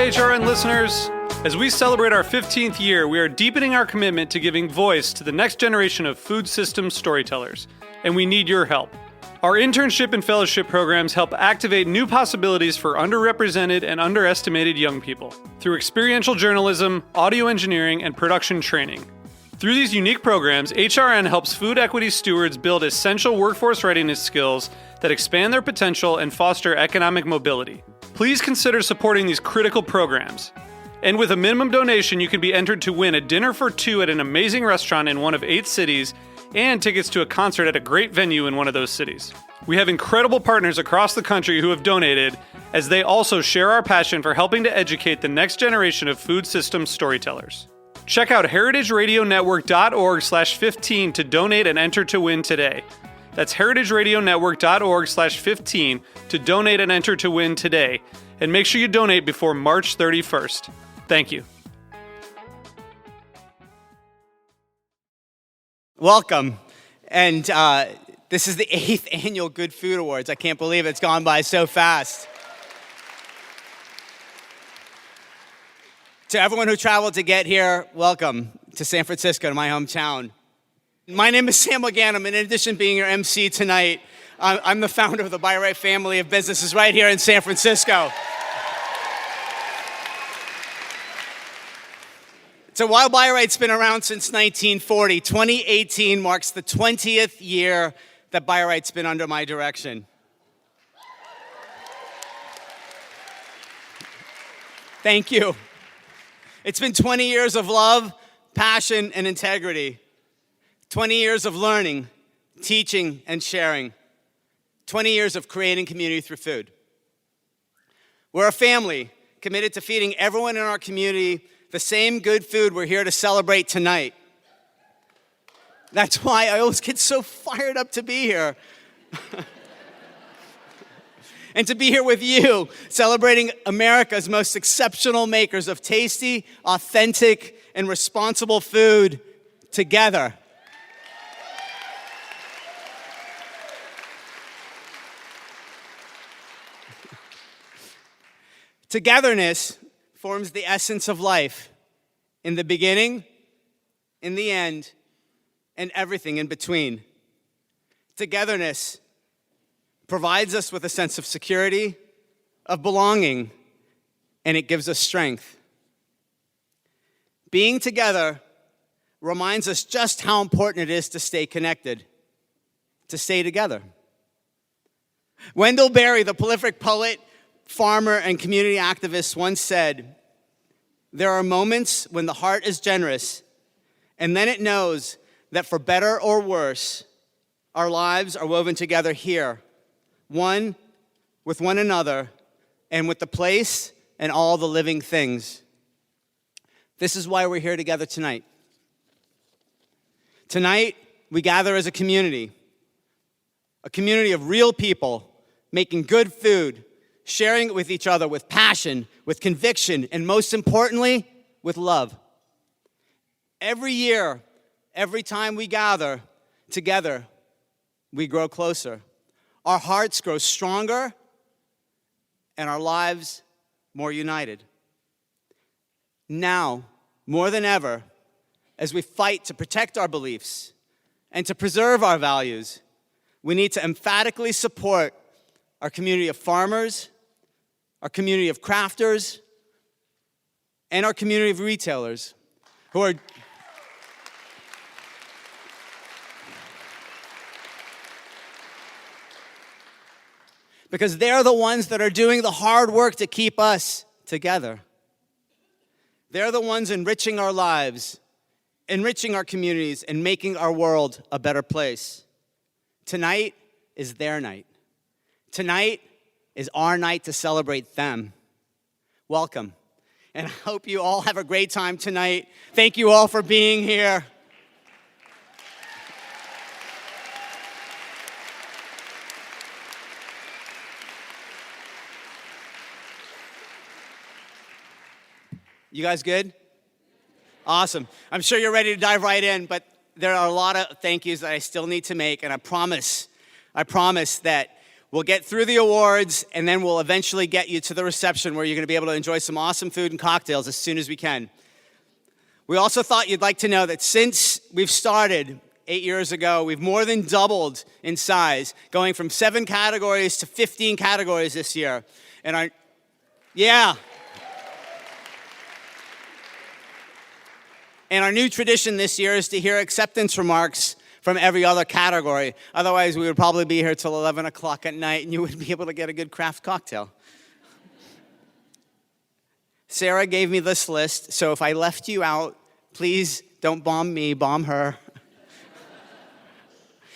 HRN listeners. As we celebrate our 15th year, we are deepening our commitment to giving voice to the next generation of food systems storytellers, and we need your help. Our internship and fellowship programs help activate new possibilities for underrepresented and underestimated young people through experiential journalism, audio engineering, and production training. Through these unique programs, HRN helps food equity stewards build essential workforce readiness skills that expand their potential and foster economic mobility. Please consider supporting these critical programs. And with a minimum donation, you can be entered to win a dinner for two at an amazing restaurant in one of 8 cities and tickets to a concert at a great venue in one of those cities. We have incredible partners across the country who have donated, as they also share our passion for helping to educate the next generation of food systems storytellers. Check out heritageradionetwork.org/15 to donate and enter to win today. That's heritageradionetwork.org/15 to donate and enter to win today. And make sure you donate before March 31st. Thank you. Welcome. And this is the 8th annual Good Food Awards. I can't believe it's gone by so fast. To everyone who traveled to get here, welcome to San Francisco, to my hometown. My name is Sam Mogannam, and in addition to being your MC tonight, I'm the founder of the Bi-Rite family of businesses right here in San Francisco. So while Bi-Rite's been around since 1940, 2018 marks the 20th year that Bi-Rite's been under my direction. Thank you. It's been 20 years of love, passion, and integrity. 20 years of learning, teaching, and sharing. 20 years of creating community through food. We're a family committed to feeding everyone in our community the same good food we're here to celebrate tonight. That's why I always get so fired up to be here. And to be here with you, celebrating America's most exceptional makers of tasty, authentic, and responsible food together. Togetherness forms the essence of life, in the beginning, in the end, and everything in between. Togetherness provides us with a sense of security, of belonging, and it gives us strength. Being together reminds us just how important it is to stay connected, to stay together. Wendell Berry, the prolific poet, farmer, and community activist, once said, "There are moments when the heart is generous, and then it knows that for better or worse, our lives are woven together here, one with one another, and with the place and all the living things." This is why we're here together tonight. Tonight, we gather as a community of real people making good food, sharing it with each other with passion, with conviction, and most importantly, with love. Every year, every time we gather together, we grow closer. Our hearts grow stronger, and our lives more united. Now, more than ever, as we fight to protect our beliefs and to preserve our values, we need to emphatically support our community of farmers, our community of crafters, and our community of retailers who are because they're the ones that are doing the hard work to keep us together. They're the ones enriching our lives, enriching our communities, and making our world a better place. Tonight is their night. Tonight is our night to celebrate them. Welcome. And I hope you all have a great time tonight. Thank you all for being here. You guys good? Awesome. I'm sure you're ready to dive right in, but there are a lot of thank yous that I still need to make, and I promise that We'll get through the awards, and then we'll eventually get you to the reception where you're going to be able to enjoy some awesome food and cocktails as soon as we can. We also thought you'd like to know that since we've started 8 years ago, we've more than doubled in size, going from 7 categories to 15 categories this year. And our new tradition this year is to hear acceptance remarks from every other category. Otherwise, we would probably be here till 11 o'clock at night, and you wouldn't be able to get a good craft cocktail. Sarah gave me this list, so if I left you out, please don't bomb me, bomb her.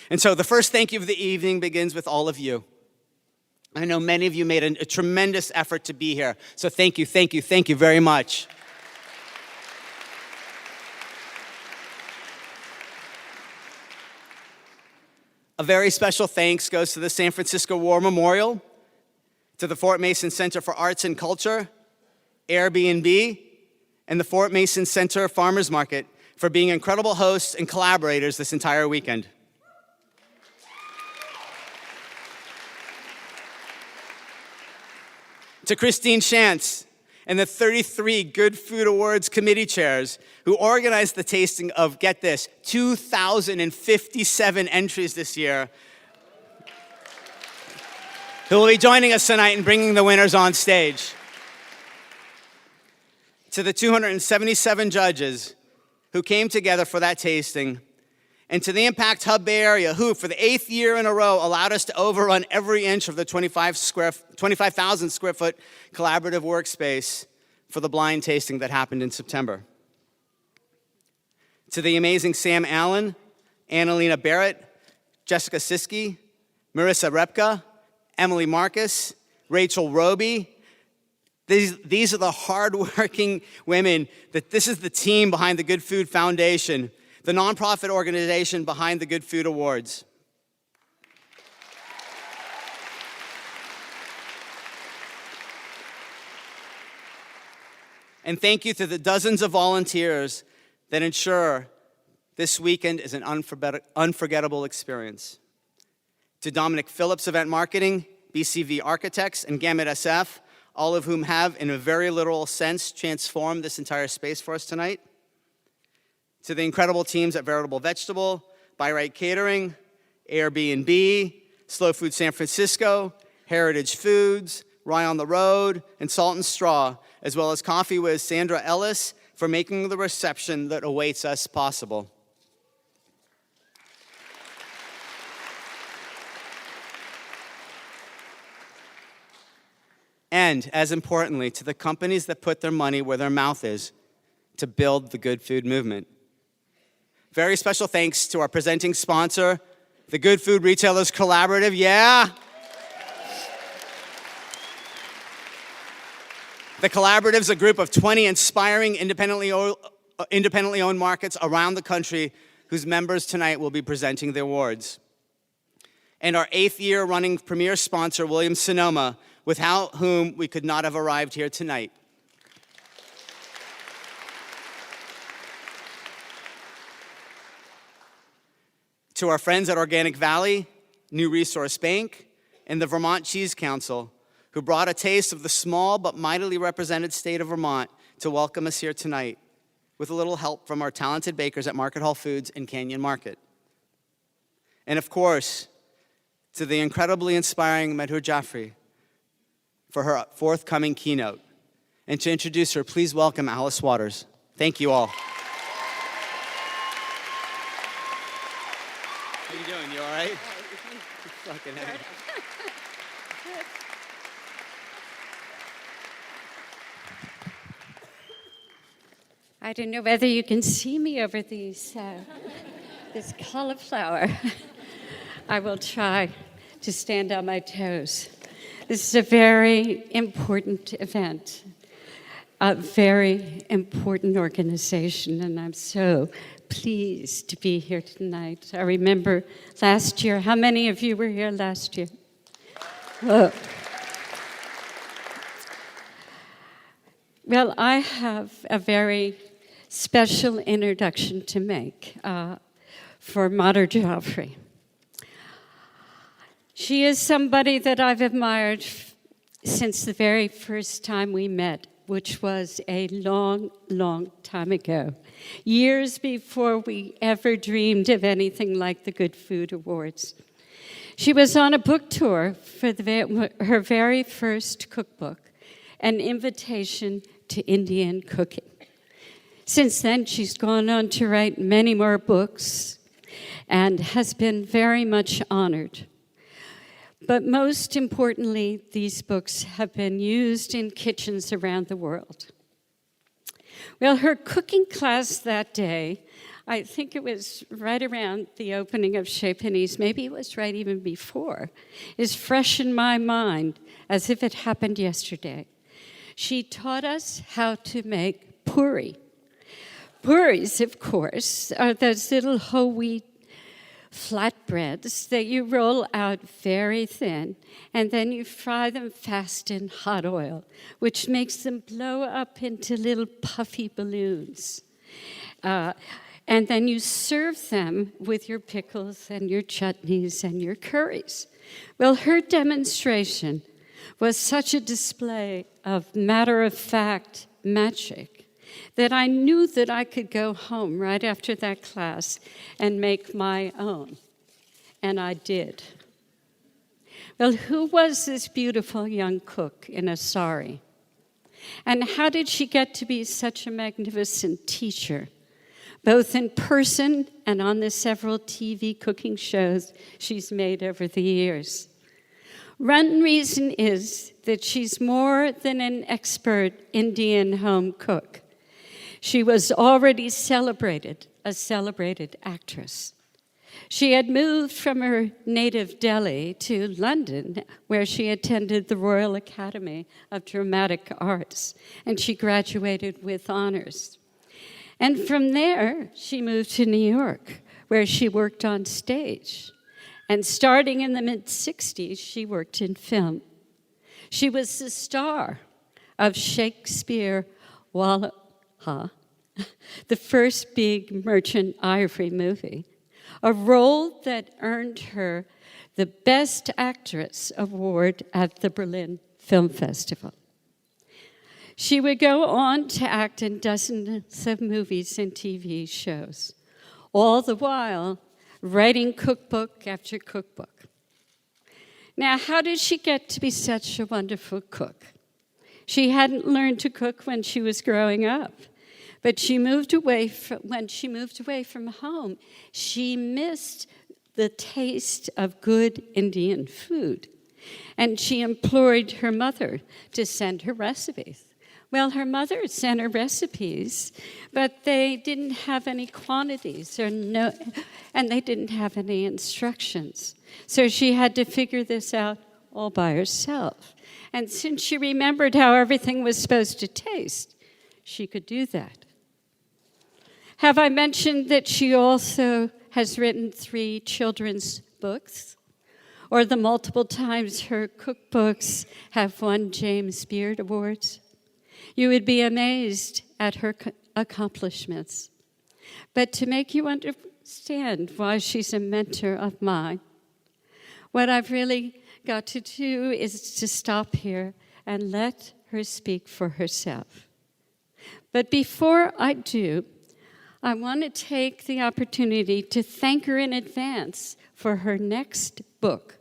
And so the first thank you of the evening begins with all of you. I know many of you made a tremendous effort to be here, so thank you, thank you, thank you very much. A very special thanks goes to the San Francisco War Memorial, to the Fort Mason Center for Arts and Culture, Airbnb, and the Fort Mason Center Farmers Market for being incredible hosts and collaborators this entire weekend. To Christine Shantz and the 33 Good Food Awards committee chairs who organized the tasting of, get this, 2,057 entries this year, who will be joining us tonight and bringing the winners on stage. To the 277 judges who came together for that tasting, and to the Impact Hub Bay Area, who, for the 8th year in a row, allowed us to overrun every inch of the 25,000 square foot collaborative workspace for the blind tasting that happened in September. To the amazing Sam Allen, Annalena Barrett, Jessica Siski, Marissa Repka, Emily Marcus, Rachel Roby. These are the hardworking women. This is the team behind the Good Food Foundation, the nonprofit organization behind the Good Food Awards. And thank you to the dozens of volunteers that ensure this weekend is an unforgettable experience. To Dominic Phillips, Event Marketing, BCV Architects, and Gamut SF, all of whom have, in a very literal sense, transformed this entire space for us tonight. To the incredible teams at Veritable Vegetable, Bi-Rite Catering, Airbnb, Slow Food San Francisco, Heritage Foods, Rye on the Road, and Salt and Straw, as well as Coffee Whiz Sandra Ellis for making the reception that awaits us possible. And, as importantly, to the companies that put their money where their mouth is to build the good food movement. Very special thanks to our presenting sponsor, the Good Food Retailers Collaborative. Yeah! The Collaborative is a group of 20 inspiring independently owned markets around the country whose members tonight will be presenting the awards. And our 8th year running premier sponsor, Williams-Sonoma, without whom we could not have arrived here tonight. To our friends at Organic Valley, New Resource Bank, and the Vermont Cheese Council, who brought a taste of the small but mightily represented state of Vermont to welcome us here tonight, with a little help from our talented bakers at Market Hall Foods and Canyon Market. And of course, to the incredibly inspiring Madhur Jaffrey for her forthcoming keynote. And to introduce her, please welcome Alice Waters. Thank you all. How you doing? You all right? Fucking heavy. I don't know whether you can see me over this cauliflower. I will try to stand on my toes. This is a very important event, a very important organization, and I'm so pleased to be here tonight. I remember last year, how many of you were here last year? Whoa. Well, I have a very special introduction to make for Madhur Jaffrey. She is somebody that I've admired since the very first time we met, which was a long, long time ago, years before we ever dreamed of anything like the Good Food Awards. She was on a book tour for her very first cookbook, An Invitation to Indian Cooking. Since then, she's gone on to write many more books and has been very much honored. But most importantly, these books have been used in kitchens around the world. Well, her cooking class that day, I think it was right around the opening of Chez Panisse, maybe it was right even before, is fresh in my mind as if it happened yesterday. She taught us how to make puri. Puris, of course, are those little whole wheat flatbreads that you roll out very thin, and then you fry them fast in hot oil, which makes them blow up into little puffy balloons. And then you serve them with your pickles and your chutneys and your curries. Well, her demonstration was such a display of matter-of-fact magic that I knew that I could go home right after that class and make my own. And I did. Well, who was this beautiful young cook in a sari? And how did she get to be such a magnificent teacher, both in person and on the several TV cooking shows she's made over the years? One reason is that she's more than an expert Indian home cook. She was already a celebrated actress. She had moved from her native Delhi to London, where she attended the Royal Academy of Dramatic Arts, and she graduated with honors. And from there, she moved to New York, where she worked on stage. And starting in the mid-'60s, she worked in film. She was the star of Shakespeare Wallaha, the first big merchant ivory movie, a role that earned her the Best Actress award at the Berlin Film Festival. She would go on to act in dozens of movies and TV shows, all the while writing cookbook after cookbook. Now, how did she get to be such a wonderful cook? She hadn't learned to cook when she was growing up, but when she moved away from home, she missed the taste of good Indian food, and she implored her mother to send her recipes. Well, her mother sent her recipes, but they didn't have any quantities and they didn't have any instructions. So she had to figure this out all by herself. And since she remembered how everything was supposed to taste, she could do that. Have I mentioned that she also has written 3 children's books? Or the multiple times her cookbooks have won James Beard Awards? You would be amazed at her accomplishments. But to make you understand why she's a mentor of mine, what I've really got to do is to stop here and let her speak for herself. But before I do, I want to take the opportunity to thank her in advance for her next book,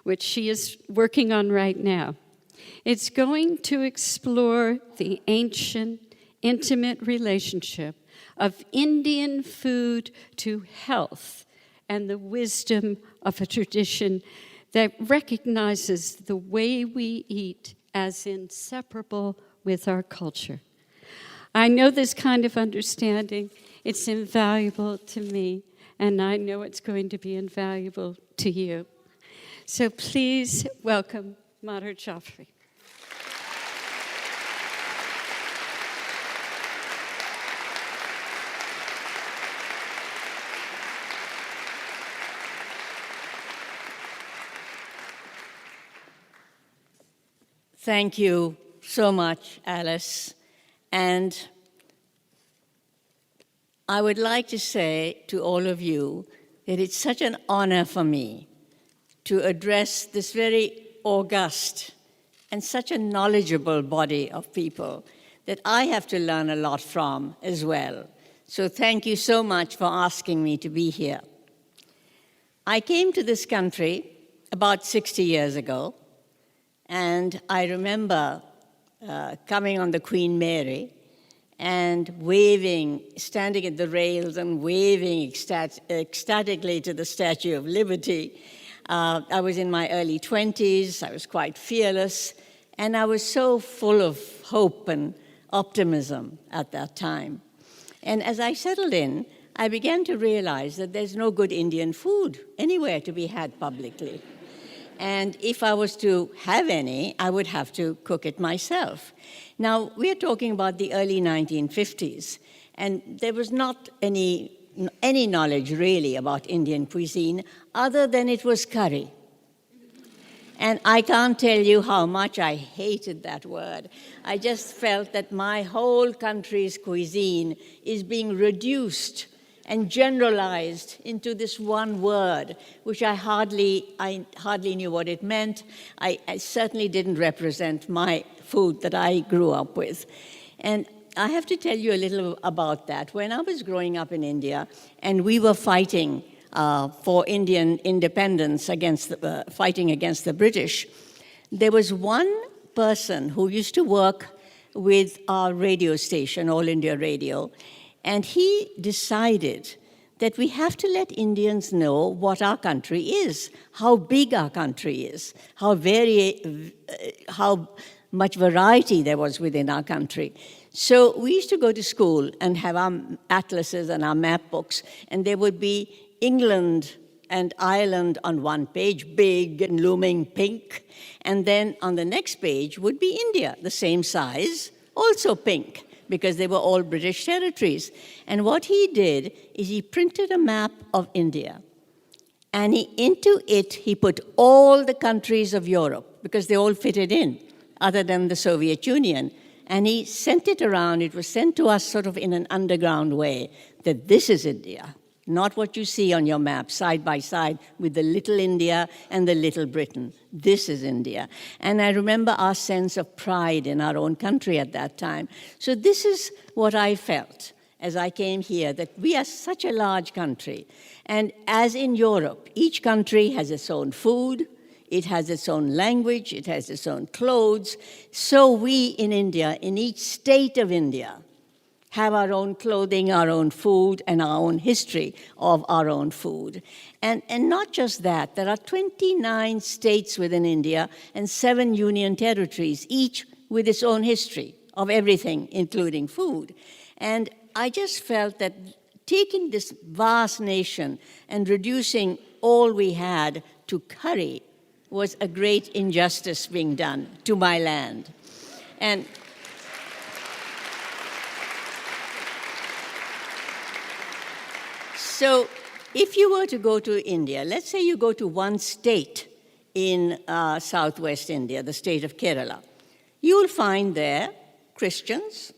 which she is working on right now. It's going to explore the ancient, intimate relationship of Indian food to health and the wisdom of a tradition that recognizes the way we eat as inseparable with our culture. I know this kind of understanding, it's invaluable to me, and I know it's going to be invaluable to you. So please welcome Madhur Jaffrey. Thank you so much, Alice. And I would like to say to all of you that it's such an honor for me to address this very august and such a knowledgeable body of people that I have to learn a lot from as well. So thank you so much for asking me to be here. I came to this country about 60 years ago, and I remember coming on the Queen Mary and waving, standing at the rails and waving ecstatically to the Statue of Liberty. I was in my early 20s, I was quite fearless, and I was so full of hope and optimism at that time. And as I settled in, I began to realize that there's no good Indian food anywhere to be had publicly. And if I was to have any, I would have to cook it myself. Now, we're talking about the early 1950s, and there was not any knowledge really about Indian cuisine other than it was curry. And I can't tell you how much I hated that word. I just felt that my whole country's cuisine is being reduced and generalized into this one word, which I hardly knew what it meant. I certainly didn't represent my food that I grew up with. And I have to tell you a little about that. When I was growing up in India, and we were fighting for Indian independence, fighting against the British, there was one person who used to work with our radio station, All India Radio, and he decided that we have to let Indians know what our country is, how big our country is, how much variety there was within our country. So we used to go to school and have our atlases and our map books, and there would be England and Ireland on one page, big and looming pink, and then on the next page would be India, the same size, also pink, because they were all British territories. And what he did is he printed a map of India, and into it he put all the countries of Europe, because they all fitted in, other than the Soviet Union. And he sent it around. It was sent to us sort of in an underground way, that this is India, not what you see on your map side by side with the little India and the little Britain. This is India. And I remember our sense of pride in our own country at that time. So this is what I felt as I came here, that we are such a large country. And as in Europe, each country has its own food, it has its own language, it has its own clothes. So we in India, in each state of India, have our own clothing, our own food, and our own history of our own food. And not just that, there are 29 states within India and 7 union territories, each with its own history of everything, including food. And I just felt that taking this vast nation and reducing all we had to curry was a great injustice being done to my land. And so if you were to go to India, let's say you go to one state in southwest India, the state of Kerala, you will find there Christians,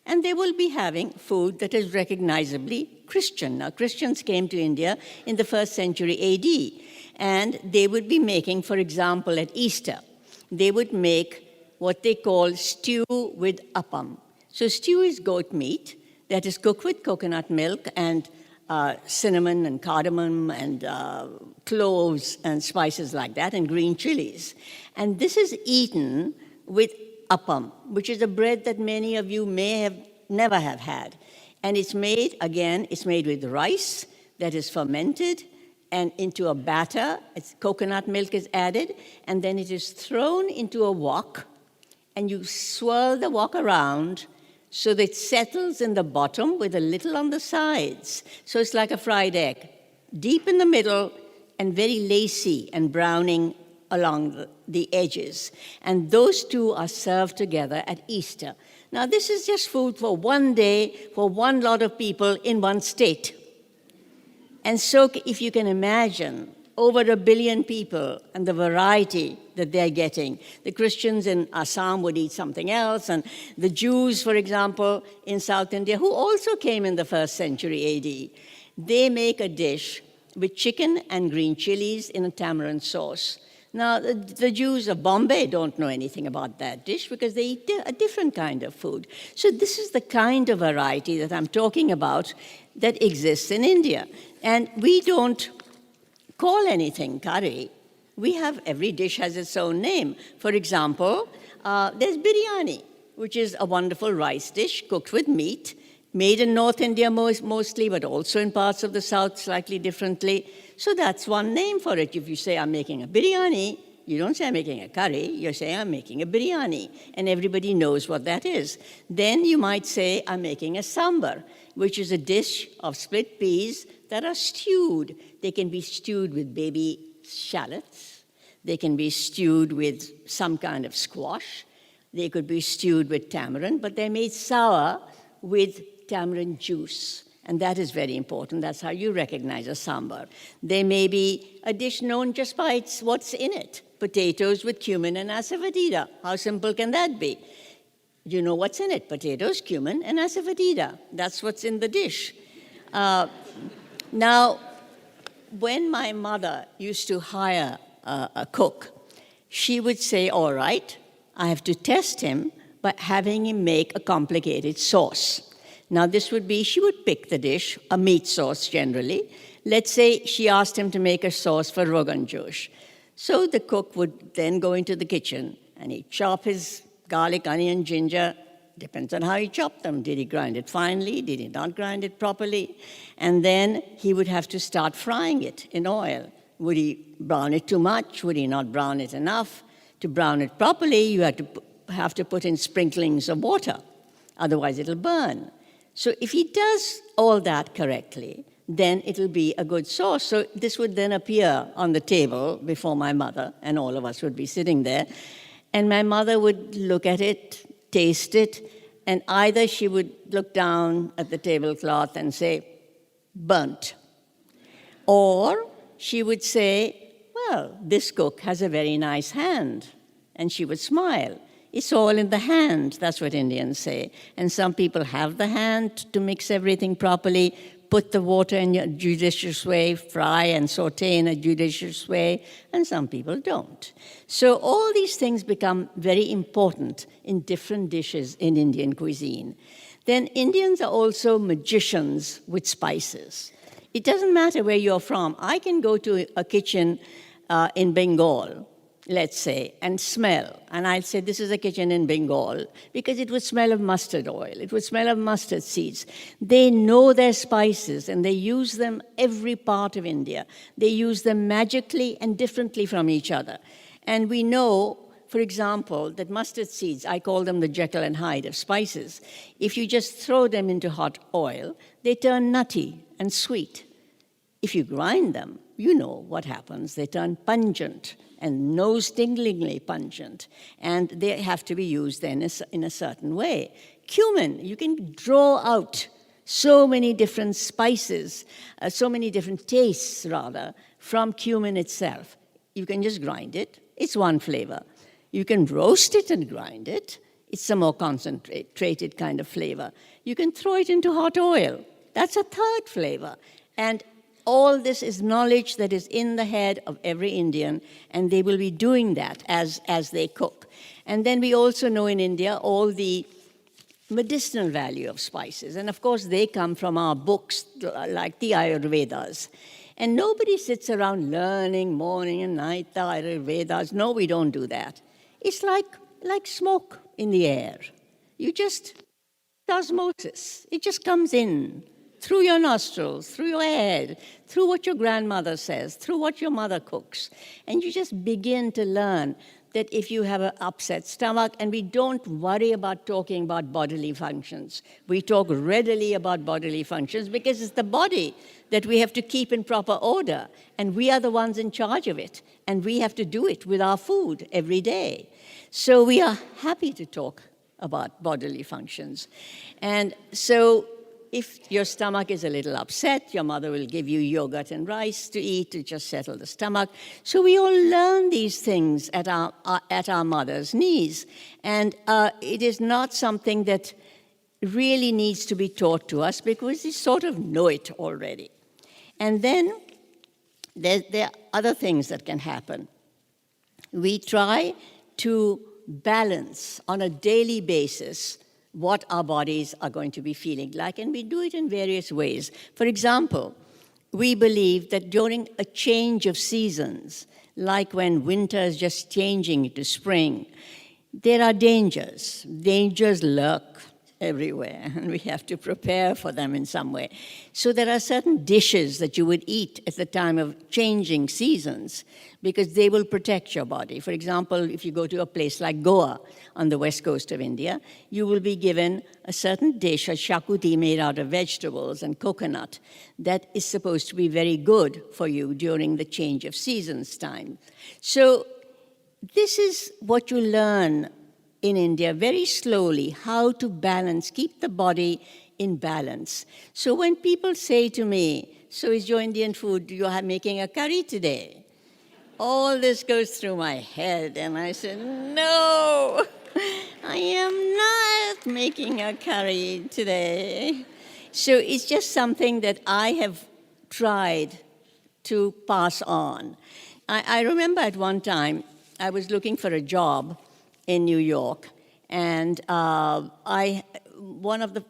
and they will be having food that is recognizably Christian. Now, Christians came to India in the 1st century AD, and they would be making, for example, at Easter, they would make what they call stew with appam. So stew is goat meat that is cooked with coconut milk and cinnamon and cardamom and cloves and spices like that, and green chilies. And this is eaten with appam, which is a bread that many of you may have never have had. And it's made, again, it's made with rice that is fermented and into a batter. Coconut milk is added, and then it is thrown into a wok, and you swirl the wok around so that it settles in the bottom with a little on the sides. So it's like a fried egg, deep in the middle and very lacy and browning along the edges. And those two are served together at Easter. Now, this is just food for one day for one lot of people in one state. And so if you can imagine over 1 billion people and the variety that they're getting. The Christians in Assam would eat something else, and the Jews, for example, in South India, who also came in the 1st century AD, they make a dish with chicken and green chilies in a tamarind sauce. Now, the Jews of Bombay don't know anything about that dish because they eat a different kind of food. So this is the kind of variety that I'm talking about that exists in India. And we don't call anything curry. We have, every dish has its own name. For example, there's biryani, which is a wonderful rice dish cooked with meat, made in North India mostly, but also in parts of the South slightly differently. So that's one name for it. If you say, I'm making a biryani, you don't say I'm making a curry, you're saying I'm making a biryani, and everybody knows what that is. Then you might say, I'm making a sambar, which is a dish of split peas that are stewed. They can be stewed with baby shallots. They can be stewed with some kind of squash. They could be stewed with tamarind, but they're made sour with tamarind juice. And that is very important. That's how you recognize a sambar. There may be a dish known just by what's in it. Potatoes with cumin and asafoetida. How simple can that be? You know what's in it. Potatoes, cumin, and asafoetida. That's what's in the dish. Now, when my mother used to hire a cook, she would say, all right, I have to test him by having him make a complicated sauce. Now, this would be, she would pick the dish, a meat sauce generally. Let's say she asked him to make a sauce for Rogan Josh. So the cook would then go into the kitchen and he'd chop his garlic, onion, ginger. Depends on how he chopped them. Did he grind it finely? Did he not grind it properly? And then he would have to start frying it in oil. Would he brown it too much? Would he not brown it enough? To brown it properly, you have to put in sprinklings of water. Otherwise, it'll burn. So if he does all that correctly, then it'll be a good sauce. So this would then appear on the table before my mother, and all of us would be sitting there. And my mother would look at it, taste it, and either she would look down at the tablecloth and say, burnt. Or she would say, well, this cook has a very nice hand. And she would smile. It's all in the hand, that's what Indians say. And some people have the hand to mix everything properly, put the water in a judicious way, fry and saute in a judicious way, and some people don't. So all these things become very important in different dishes in Indian cuisine. Then Indians are also magicians with spices. It doesn't matter where you're from. I can go to a kitchen in Bengal, let's say, and smell. And I'll say, this is a kitchen in Bengal, because it would smell of mustard oil. It would smell of mustard seeds. They know their spices, and they use them every part of India. They use them magically and differently from each other. And we know, for example, that mustard seeds, I call them the Jekyll and Hyde of spices. If you just throw them into hot oil, they turn nutty and sweet. If you grind them, you know what happens. They turn pungent and nose-tinglingly pungent, and they have to be used then in a certain way. Cumin, you can draw out so many different spices, so many different tastes, rather, from cumin itself. You can just grind it. It's one flavor. You can roast it and grind it. It's a more concentrated kind of flavor. You can throw it into hot oil. That's a third flavor. And all this is knowledge that is in the head of every Indian, and they will be doing that as they cook. And then we also know in India all the medicinal value of spices. And of course, they come from our books, like the Ayurvedas. And nobody sits around learning morning and night the Ayurvedas. No, we don't do that. It's like smoke in the air. You just, osmosis. It just comes in. Through your nostrils, through your head, through what your grandmother says, through what your mother cooks. And you just begin to learn that if you have an upset stomach, and we don't worry about talking about bodily functions. We talk readily about bodily functions because it's the body that we have to keep in proper order, and we are the ones in charge of it, and we have to do it with our food every day. So we are happy to talk about bodily functions. And so if your stomach is a little upset, your mother will give you yogurt and rice to eat to just settle the stomach. So we all learn these things at our mother's knees. And it is not something that really needs to be taught to us because we sort of know it already. And then there are other things that can happen. We try to balance on a daily basis what our bodies are going to be feeling like, and we do it in various ways. For example, we believe that during a change of seasons, like when winter is just changing to spring, there are dangers. Dangers lurk everywhere, and we have to prepare for them in some way. So there are certain dishes that you would eat at the time of changing seasons because they will protect your body. For example, if you go to a place like Goa on the west coast of India, you will be given a certain dish, a shakuti made out of vegetables and coconut, that is supposed to be very good for you during the change of seasons time. So this is what you learn in India very slowly, how to balance, keep the body in balance. So when people say to me, so is your Indian food, you are making a curry today? All this goes through my head, and I said, no, I am not making a curry today. So it's just something that I have tried to pass on. I remember at one time, I was looking for a job in New York, and one of the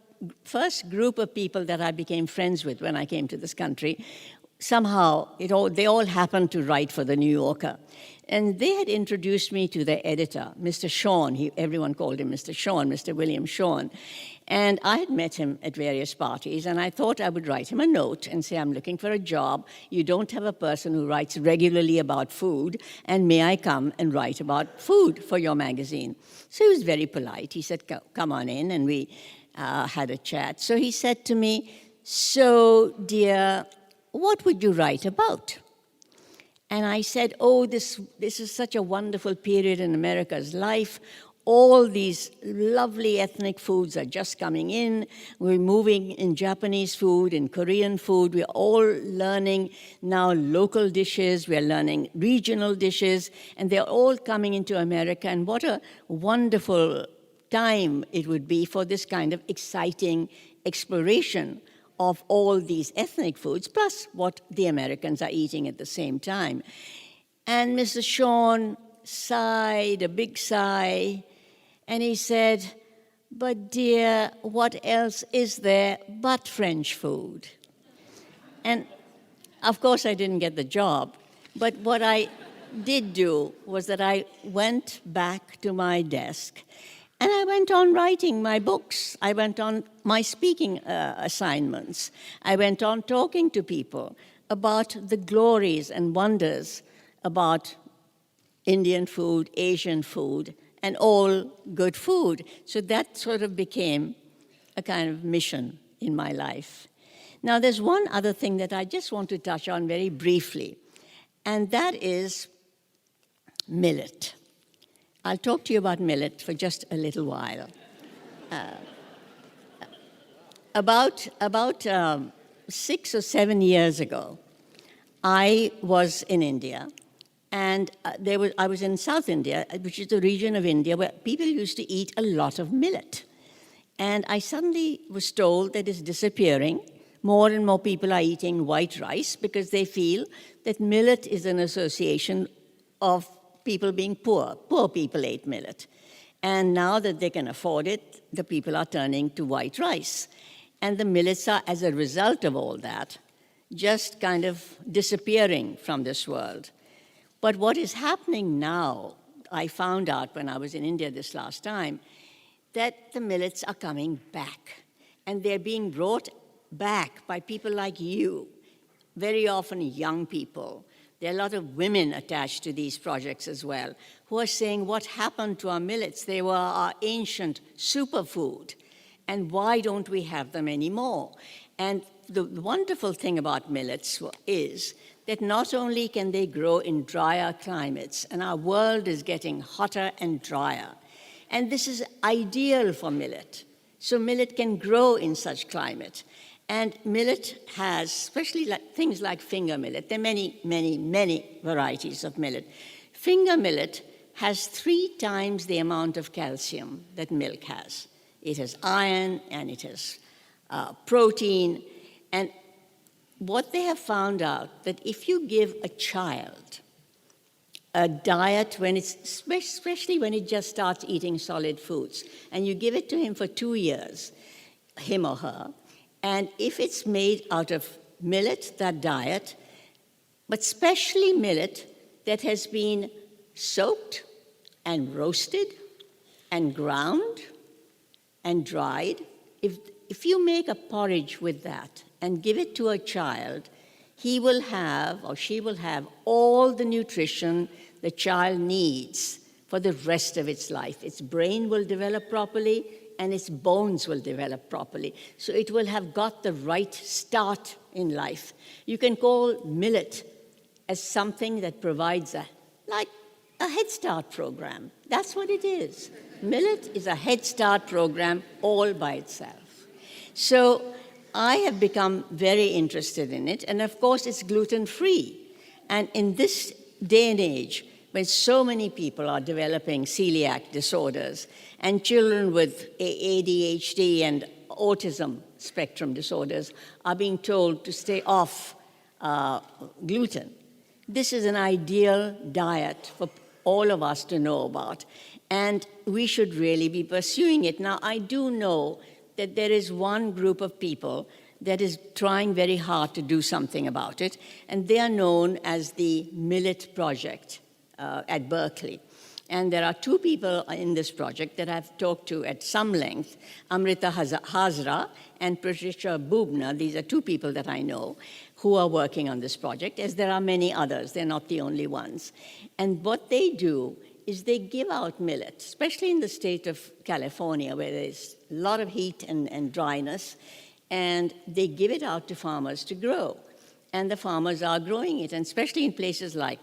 first group of people that I became friends with when I came to this country, somehow they all happened to write for the New Yorker, and they had introduced me to their editor, Mr. Shawn. Everyone called him Mr. Shawn, Mr. William Shawn. And I had met him at various parties, and I thought I would write him a note and say, I'm looking for a job. You don't have a person who writes regularly about food, and may I come and write about food for your magazine? So he was very polite. He said, come on in, and we had a chat. So he said to me, so dear, what would you write about? And I said, oh, this is such a wonderful period in America's life. All these lovely ethnic foods are just coming in. We're moving in Japanese food, in Korean food. We're all learning now local dishes. We're learning regional dishes. And they're all coming into America. And what a wonderful time it would be for this kind of exciting exploration of all these ethnic foods, plus what the Americans are eating at the same time. And Mr. Shawn sighed, a big sigh, and he said, but dear, what else is there but French food? And of course I didn't get the job, but what I did do was that I went back to my desk and I went on writing my books. I went on my speaking assignments. I went on talking to people about the glories and wonders about Indian food, Asian food, and all good food. So that sort of became a kind of mission in my life. Now, there's one other thing that I just want to touch on very briefly, and that is millet. I'll talk to you about millet for just a little while. About 6 or 7 years ago, I was in India, and I was in South India, which is a region of India where people used to eat a lot of millet. And I suddenly was told that it's disappearing. More and more people are eating white rice because they feel that millet is an association of people being poor. Poor people ate millet. And now that they can afford it, the people are turning to white rice. And the millets are, as a result of all that, just kind of disappearing from this world. But what is happening now, I found out when I was in India this last time, that the millets are coming back. And they're being brought back by people like you, very often young people. There are a lot of women attached to these projects as well, who are saying, what happened to our millets? They were our ancient superfood, and why don't we have them anymore? And the wonderful thing about millets is that not only can they grow in drier climates, and our world is getting hotter and drier, and this is ideal for millet. So millet can grow in such climate. And millet has, especially things like finger millet, there are many, many, many varieties of millet. Finger millet has 3 times the amount of calcium that milk has. It has iron, and it has protein, and what they have found out, that if you give a child a diet when it's, especially when it just starts eating solid foods, and you give it to him for 2 years, him or her, and if it's made out of millet, that diet, but especially millet that has been soaked and roasted and ground and dried, if you make a porridge with that and give it to a child, he will have, or she will have, all the nutrition the child needs for the rest of its life. Its brain will develop properly, and its bones will develop properly. So it will have got the right start in life. You can call millet as something that provides like a Head Start program. That's what it is. Millet is a Head Start program all by itself. So I have become very interested in it, and of course it's gluten-free. And in this day and age, when so many people are developing celiac disorders, and children with ADHD and autism spectrum disorders are being told to stay off gluten, this is an ideal diet for all of us to know about, and we should really be pursuing it. Now, I do know that there is one group of people that is trying very hard to do something about it, and they are known as the Millet Project at Berkeley. And there are two people in this project that I've talked to at some length, Amrita Hazra and Patricia Bubna. These are two people that I know who are working on this project, as there are many others. They're not the only ones. And what they do is they give out millet, especially in the state of California, where there's a lot of heat and dryness, and they give it out to farmers to grow. And the farmers are growing it, and especially in places like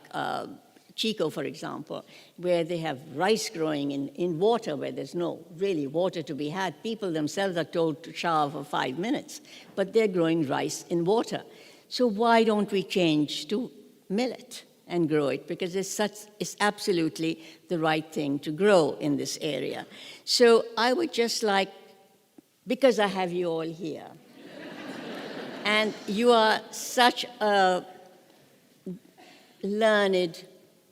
Chico, for example, where they have rice growing in water where there's no really water to be had. People themselves are told to shower for 5 minutes, but they're growing rice in water. So why don't we change to millet and grow it? Because it's absolutely the right thing to grow in this area. So I would just like, because I have you all here, and you are such a learned,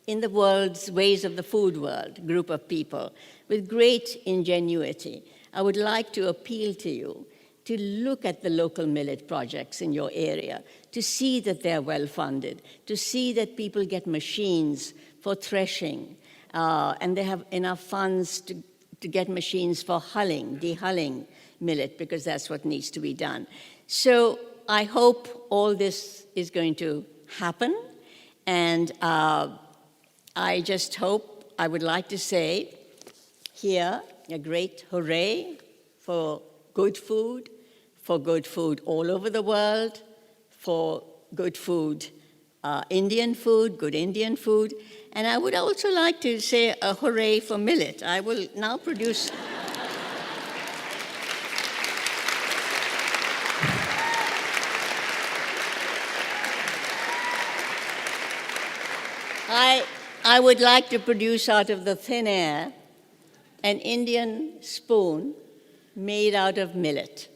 in the world's ways of the food world, group of people with great ingenuity, I would like to appeal to you to look at the local millet projects in your area, to see that they're well-funded, to see that people get machines for threshing, and they have enough funds to get machines for hulling, dehulling millet, because that's what needs to be done. So I hope all this is going to happen, and I just hope, I would like to say here a great hooray for good food all over the world, for good food, Indian food, good Indian food. And I would also like to say a hooray for millet. I will now produce... I would like to produce out of the thin air an Indian spoon made out of millet.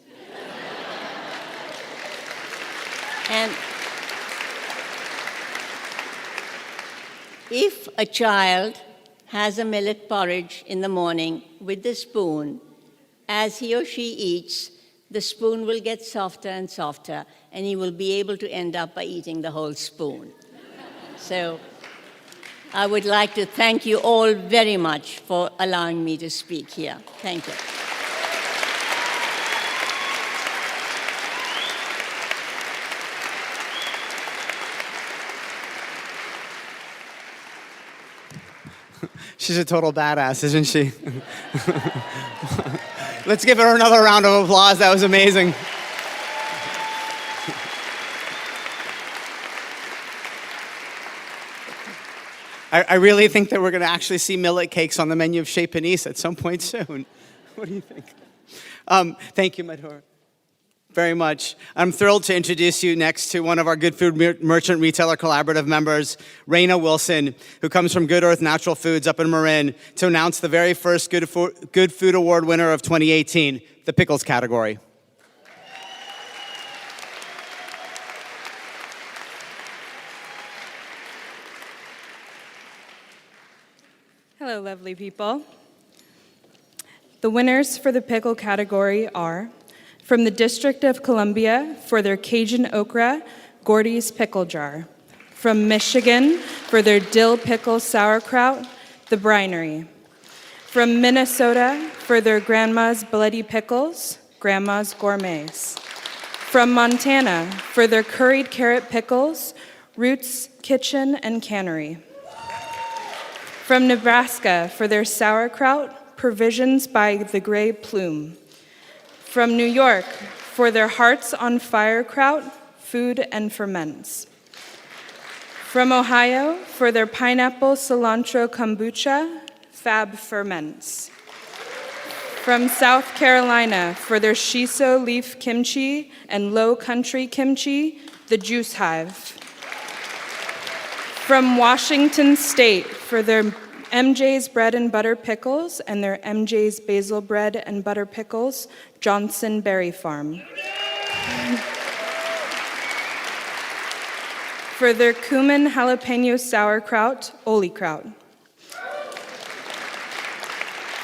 And if a child has a millet porridge in the morning with the spoon, as he or she eats, the spoon will get softer and softer, and he will be able to end up by eating the whole spoon. So I would like to thank you all very much for allowing me to speak here. Thank you. She's a total badass, isn't she? Let's give her another round of applause. That was amazing. I really think that we're going to actually see millet cakes on the menu of Chez Panisse at some point soon. What do you think? Thank you, Madhur, very much. I'm thrilled to introduce you next to one of our Good Food Merchant Retailer Collaborative members, Raina Wilson, who comes from Good Earth Natural Foods up in Marin, to announce the very first Good Food Award winner of 2018, the pickles category. Hello, lovely people. The winners for the pickle category are from the District of Columbia for their Cajun Okra Gordy's Pickle Jar. From Michigan for their Dill Pickle Sauerkraut, the Brinery. From Minnesota for their Grandma's Bloody Pickles, Grandma's Gourmets. From Montana for their Curried Carrot Pickles, Roots Kitchen and Cannery. From Nebraska for their sauerkraut, Provisions by the Gray Plume. From New York for their Hearts on Fire Kraut, Food and Ferments. From Ohio for their Pineapple Cilantro Kombucha, Fab Ferments. From South Carolina for their Shiso Leaf Kimchi and Low Country Kimchi, the Juice Hive. From Washington State for their MJ's Bread and Butter Pickles and their MJ's Basil Bread and Butter Pickles, Johnson Berry Farm. For their cumin jalapeno sauerkraut, Oli Kraut.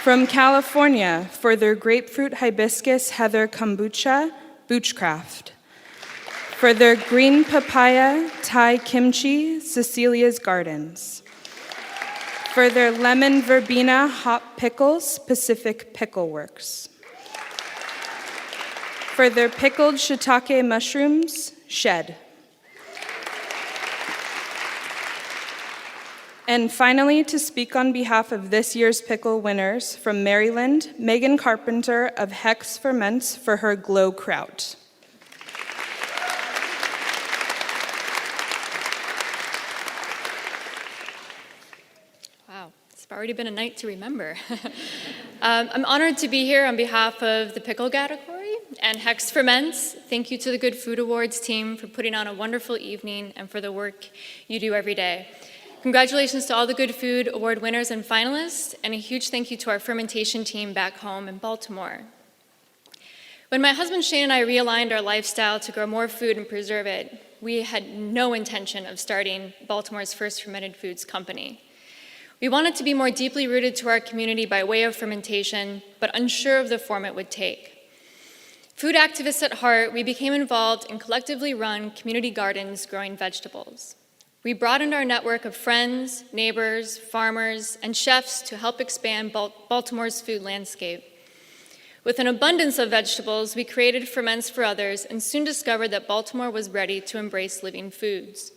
From California for their grapefruit hibiscus heather kombucha, Boochcraft. For their green papaya Thai kimchi, Cecilia's Gardens. For their lemon verbena hop pickles, Pacific Pickle Works. For their pickled shiitake mushrooms, Shed. And finally, to speak on behalf of this year's pickle winners, from Maryland, Megan Carpenter of Hex Ferments for her Glow Kraut. Wow, it's already been a night to remember. I'm honored to be here on behalf of the pickle category and Hex Ferments. Thank you to the Good Food Awards team for putting on a wonderful evening and for the work you do every day. Congratulations to all the Good Food Award winners and finalists, and a huge thank you to our fermentation team back home in Baltimore. When my husband Shane and I realigned our lifestyle to grow more food and preserve it, we had no intention of starting Baltimore's first fermented foods company. We wanted to be more deeply rooted to our community by way of fermentation, but unsure of the form it would take. Food activists at heart, we became involved in collectively run community gardens growing vegetables. We broadened our network of friends, neighbors, farmers, and chefs to help expand Baltimore's food landscape. With an abundance of vegetables, we created Ferments for Others and soon discovered that Baltimore was ready to embrace living foods.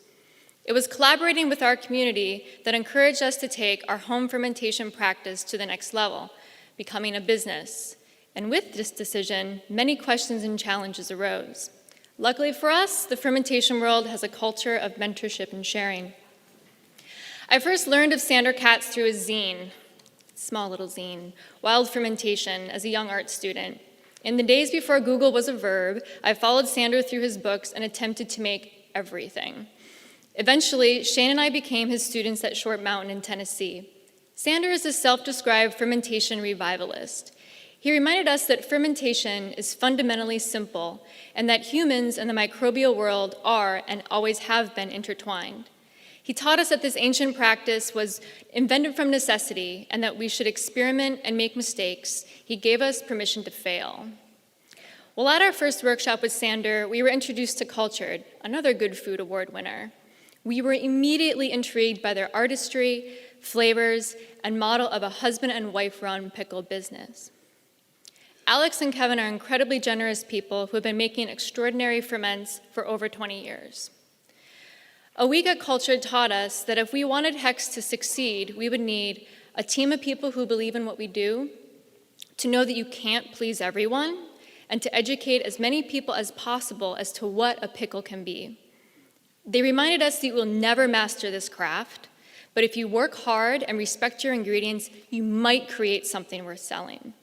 It was collaborating with our community that encouraged us to take our home fermentation practice to the next level, becoming a business. And with this decision, many questions and challenges arose. Luckily for us, the fermentation world has a culture of mentorship and sharing. I first learned of Sander Katz through a zine, small little zine, Wild Fermentation, as a young art student. In the days before Google was a verb, I followed Sander through his books and attempted to make everything. Eventually, Shane and I became his students at Short Mountain in Tennessee. Sander is a self-described fermentation revivalist. He reminded us that fermentation is fundamentally simple and that humans and the microbial world are and always have been intertwined. He taught us that this ancient practice was invented from necessity and that we should experiment and make mistakes. He gave us permission to fail. While at our first workshop with Sander, we were introduced to Cultured, another Good Food Award winner. We were immediately intrigued by their artistry, flavors, and model of a husband and wife-run pickle business. Alex and Kevin are incredibly generous people who have been making extraordinary ferments for over 20 years. A week at Cultured taught us that if we wanted Hex to succeed, we would need a team of people who believe in what we do, to know that you can't please everyone, and to educate as many people as possible as to what a pickle can be. They reminded us that you will never master this craft, but if you work hard and respect your ingredients, you might create something worth selling.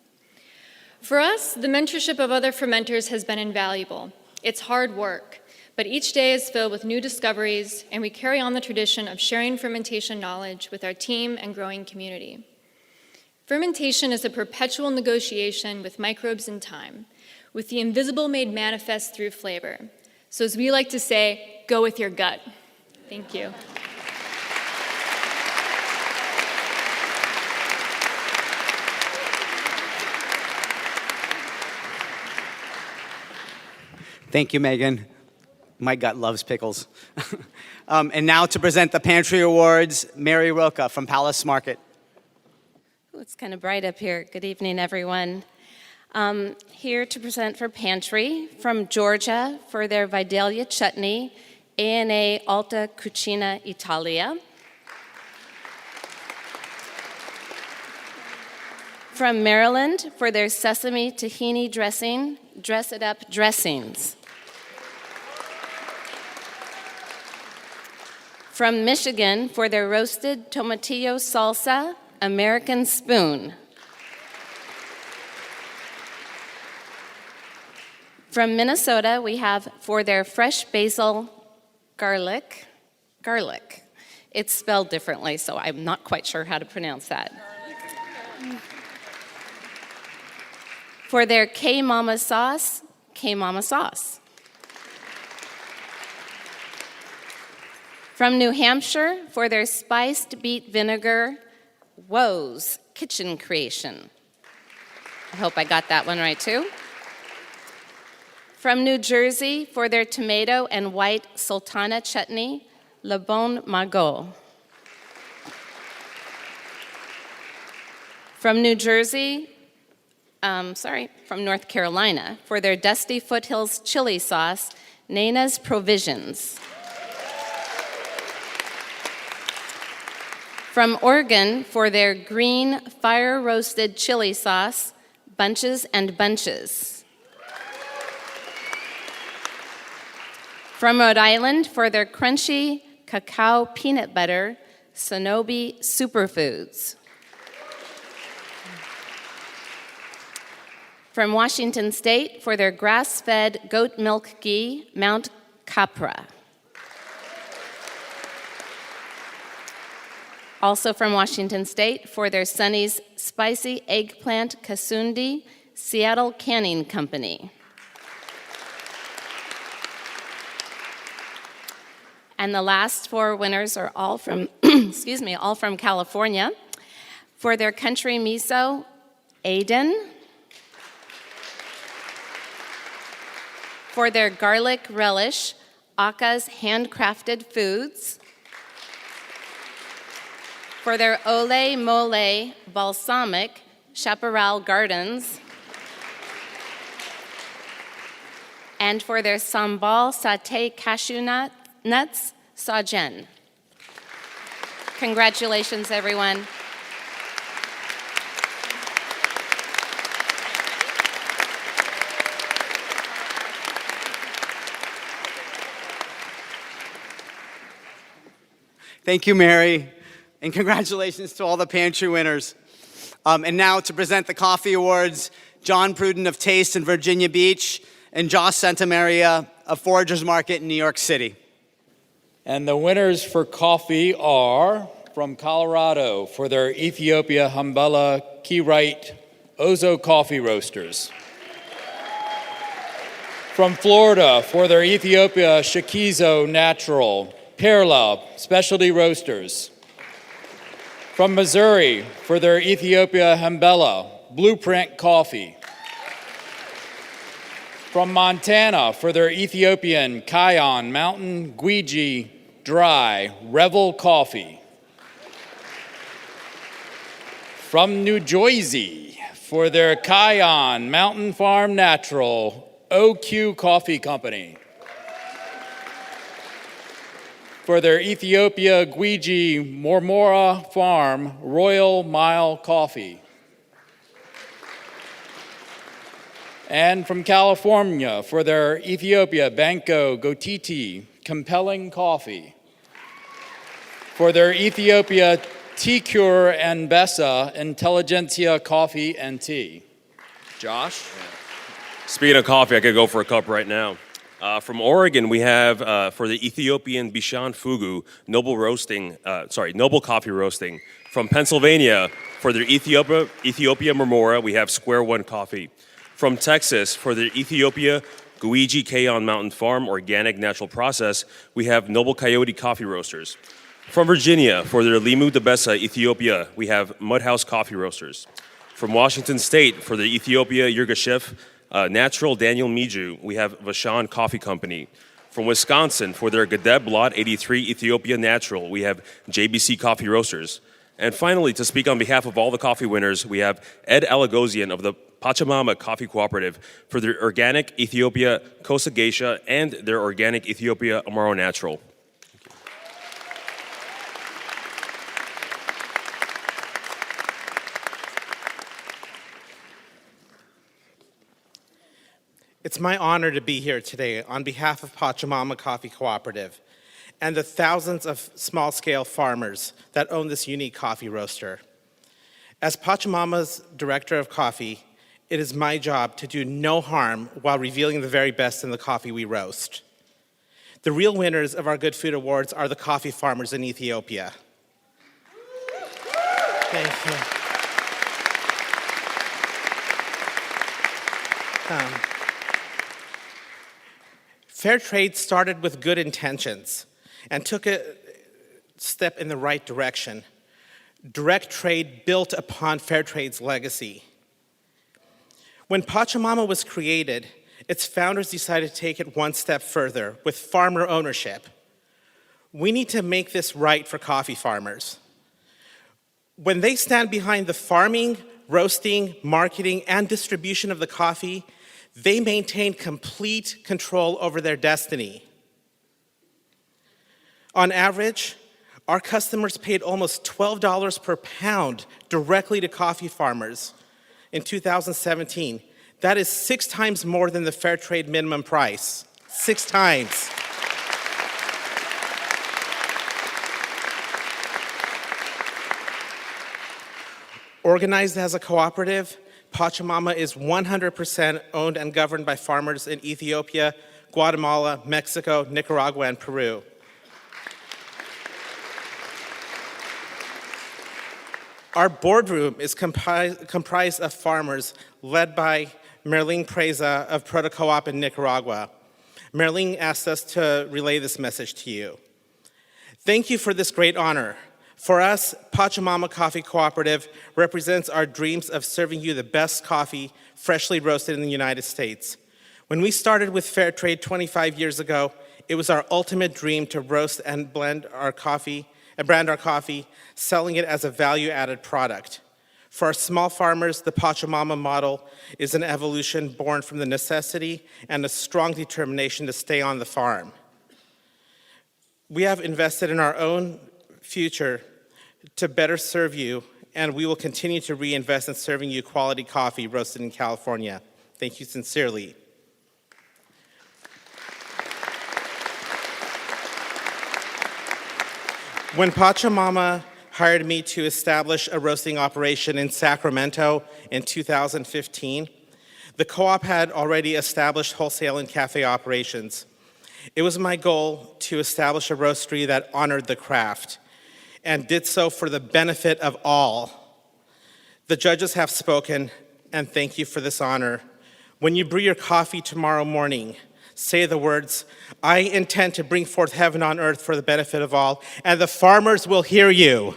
For us, the mentorship of other fermenters has been invaluable. It's hard work, but each day is filled with new discoveries, and we carry on the tradition of sharing fermentation knowledge with our team and growing community. Fermentation is a perpetual negotiation with microbes and time, with the invisible made manifest through flavor. So as we like to say, go with your gut. Thank you. Thank you, Megan. My gut loves pickles. And now to present the Pantry Awards, Mary Roca from Palace Market. Ooh, it's kind of bright up here. Good evening, everyone. Here to present for Pantry from Georgia for their Vidalia chutney, A&A Alta Cucina Italia. From Maryland for their sesame tahini dressing, Dress It Up Dressings. From Michigan for their roasted tomatillo salsa, American Spoon. From Minnesota, we have for their fresh basil garlic. It's spelled differently, so I'm not quite sure how to pronounce that. For their K-Mama sauce, K-Mama sauce. From New Hampshire, for their spiced beet vinegar, Woe's Kitchen Creation. I hope I got that one right too. From New Jersey, for their tomato and white sultana chutney, Le Bon Magot. From New Jersey, from North Carolina, for their Dusty Foothills chili sauce, Nana's Provisions. From Oregon, for their green fire-roasted chili sauce, Bunches and Bunches. From Rhode Island, for their crunchy cacao peanut butter, Sonobe Superfoods. From Washington State, for their grass-fed goat milk ghee, Mount Capra. Also from Washington State, for their Sonny's spicy eggplant kasundi, Seattle Canning Company. And the last four winners are all from, all from California. For their country miso, Aiden. For their garlic relish, Aka's Handcrafted Foods. For their Ole Mole Balsamic, Chaparral Gardens. And for their Sambal Satay Cashew Nuts, Sajen. Congratulations, everyone. Thank you, Mary, and congratulations to all the pantry winners. And now to present the coffee awards, John Pruden of Taste in Virginia Beach and Josh Santamaria of Foragers Market in New York City. And the winners for coffee are from Colorado for their Ethiopia Hambala Bi-Rite Ozo Coffee Roasters. From Florida for their Ethiopia Shikizo Natural Perla Specialty Roasters. From Missouri for their Ethiopia Hambella Blueprint Coffee. From Montana for their Ethiopian Kion Mountain Gwiji Dry Revel Coffee. From New Jersey for their Kion Mountain Farm Natural OQ Coffee Company. For their Ethiopia Gwiji Mormora Farm Royal Mile Coffee. And from California for their Ethiopia Banco Gotiti Compelling Coffee. For their Ethiopia T-Cure and Bessa Intelligentsia Coffee and Tea. Josh? Speaking of coffee, I could go for a cup right now. From Oregon, we have for the Ethiopian Bishan Fugu Noble Coffee Roasting. From Pennsylvania, for their Ethiopia Marmora, we have Square One Coffee. From Texas, for the Ethiopia Guiji Kayon Mountain Farm Organic Natural Process, we have Noble Coyote Coffee Roasters. From Virginia, for their Limu Debesa Ethiopia, we have Mudhouse Coffee Roasters. From Washington State, for the Ethiopia Yirgacheffe Natural Daniel Miju, we have Vashon Coffee Company. From Wisconsin, for their Gadeb Lot 83 Ethiopia Natural, we have JBC Coffee Roasters. And finally, to speak on behalf of all the coffee winners, we have Ed Alagosian of the Pachamama Coffee Cooperative for their organic Ethiopia Kosa Geisha and their organic Ethiopia Amaro Natural. It's my honor to be here today on behalf of Pachamama Coffee Cooperative and the thousands of small-scale farmers that own this unique coffee roaster. As Pachamama's Director of Coffee, it is my job to do no harm while revealing the very best in the coffee we roast. The real winners of our Good Food Awards are the coffee farmers in Ethiopia. Thank you. Fair trade started with good intentions and took a step in the right direction. Direct trade built upon fair trade's legacy. When Pachamama was created, its founders decided to take it one step further with farmer ownership. We need to make this right for coffee farmers. When they stand behind the farming, roasting, marketing, and distribution of the coffee, they maintain complete control over their destiny. On average, our customers paid almost $12 per pound directly to coffee farmers in 2017. That is 6 times more than the fair trade minimum price. 6 times. Organized as a cooperative, Pachamama is 100% owned and governed by farmers in Ethiopia, Guatemala, Mexico, Nicaragua, and Peru. Our boardroom is comprised of farmers led by Merlin Preza of Proto Co-op in Nicaragua. Merlin asked us to relay this message to you. Thank you for this great honor. For us, Pachamama Coffee Cooperative represents our dreams of serving you the best coffee freshly roasted in the United States. When we started with Fair Trade 25 years ago, it was our ultimate dream to roast and brand our coffee, selling it as a value-added product. For our small farmers, the Pachamama model is an evolution born from the necessity and a strong determination to stay on the farm. We have invested in our own future to better serve you, and we will continue to reinvest in serving you quality coffee roasted in California. Thank you sincerely. When Pachamama hired me to establish a roasting operation in Sacramento in 2015, the co-op had already established wholesale and cafe operations. It was my goal to establish a roastery that honored the craft and did so for the benefit of all. The judges have spoken, and thank you for this honor. When you brew your coffee tomorrow morning, say the words, "I intend to bring forth heaven on earth for the benefit of all," and the farmers will hear you.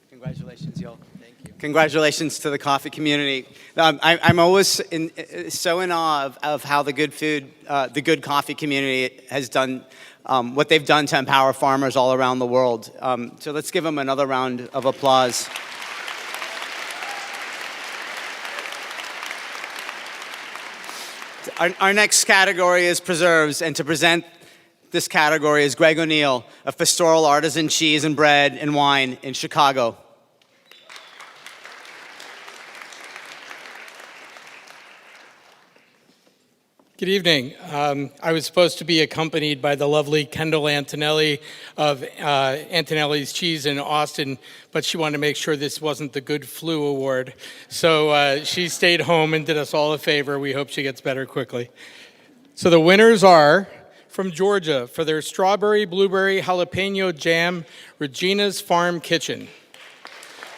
Congratulations, y'all. Thank you. Congratulations to the coffee community. I'm always so in awe of how the good coffee community has done what they've done to empower farmers all around the world. So let's give them another round of applause. Our next category is preserves, and to present this category is Greg O'Neill of Pastoral Artisan Cheese and Bread and Wine in Chicago. Good evening. I was supposed to be accompanied by the lovely Kendall Antonelli of Antonelli's Cheese in Austin, but she wanted to make sure this wasn't the Good Flu Award. So she stayed home and did us all a favor. We hope she gets better quickly. So the winners are from Georgia for their strawberry, blueberry, jalapeno jam, Regina's Farm Kitchen.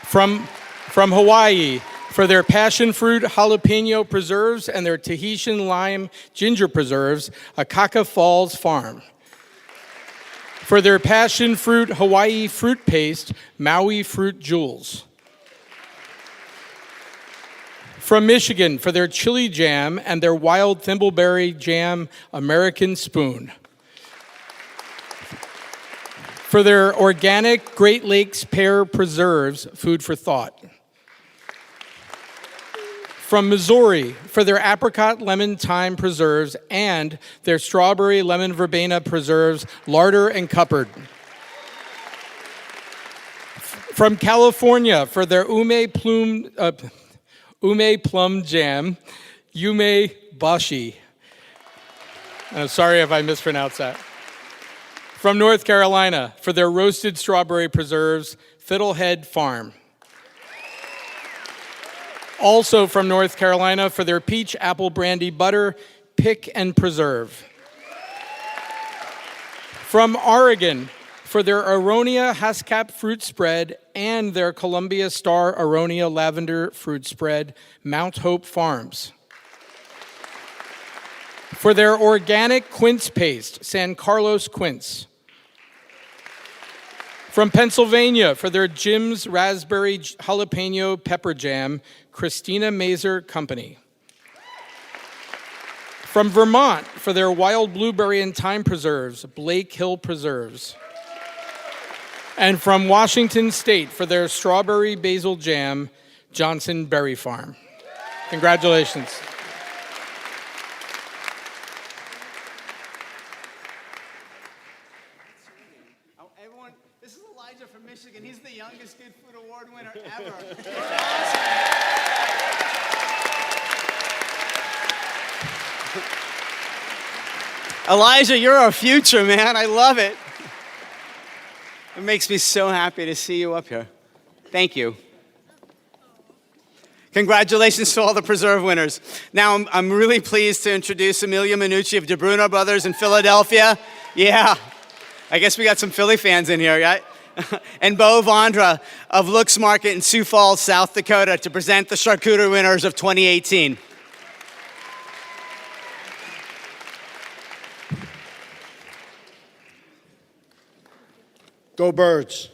From Hawaii For their passion fruit jalapeno preserves and their Tahitian lime ginger preserves, Akaka Falls Farm. For their passion fruit Hawaii fruit paste, Maui Fruit Jewels. From Michigan, for their chili jam and their wild thimbleberry jam, American Spoon. For their organic Great Lakes pear preserves, Food for Thought. From Missouri, for their apricot lemon thyme preserves and their strawberry lemon verbena preserves, Larder and Cuppard. From California, for their ume plum jam, Yume Bashi. I'm sorry if I mispronounced that. From North Carolina, for their roasted strawberry preserves, Fiddlehead Farm. Also from North Carolina, for their peach apple brandy butter, Pick and Preserve. From Oregon, for their Aronia Haskap fruit spread and their Columbia Star Aronia lavender fruit spread, Mount Hope Farms. For their organic quince paste, San Carlos Quince. From Pennsylvania, for their Jim's Raspberry Jalapeno Pepper Jam, Christina Mazer Company. From Vermont, for their wild blueberry and thyme preserves, Blake Hill Preserves. And from Washington State, for their strawberry basil jam, Johnson Berry Farm. Congratulations. This is Elijah from Michigan. He's the youngest Good Food Award winner ever. Elijah, you're our future, man. I love it. It makes me so happy to see you up here. Thank you. Congratulations to all the Preserve winners. Now, I'm really pleased to introduce Amelia Minucci of DeBruno Brothers in Philadelphia. Yeah, I guess we got some Philly fans in here, right? And Bo Vondra of Looks Market in Sioux Falls, South Dakota, to present the charcuterie winners of 2018. Go Birds.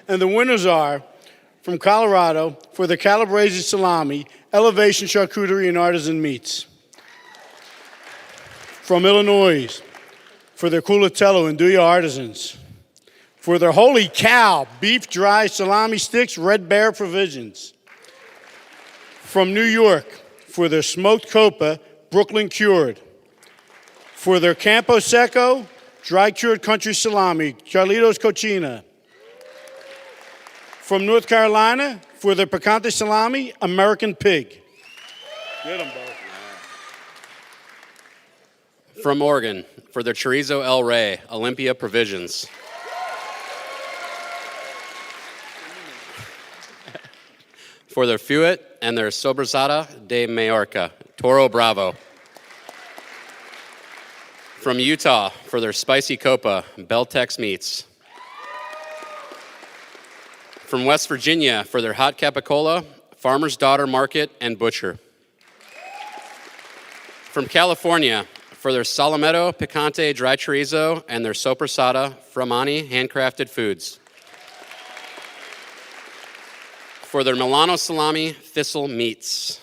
And the winners are, from Colorado, for the Calabrese Salami, Elevation Charcuterie and Artisan Meats. From Illinois, for their Culatello and Duya Artisans. For their Holy Cow, Beef Dry Salami Sticks, Red Bear Provisions. From New York, for their Smoked Copa, Brooklyn Cured. For their Campo Seco, Dry Cured Country Salami, Carlitos Cochina. From North Carolina, for their Picante Salami, American Pig. Get them both. From Oregon, for their Chorizo El Rey, Olympia Provisions. For their Fuet and their Sobrasada de Majorca, Toro Bravo. From Utah, for their Spicy Copa, Beltex Meats. From West Virginia, for their Hot Capicola, Farmer's Daughter Market and Butcher. From California, for their Salametto Picante Dry Chorizo and their Sopressata Framani Handcrafted Foods. For their Milano Salami Thistle Meats.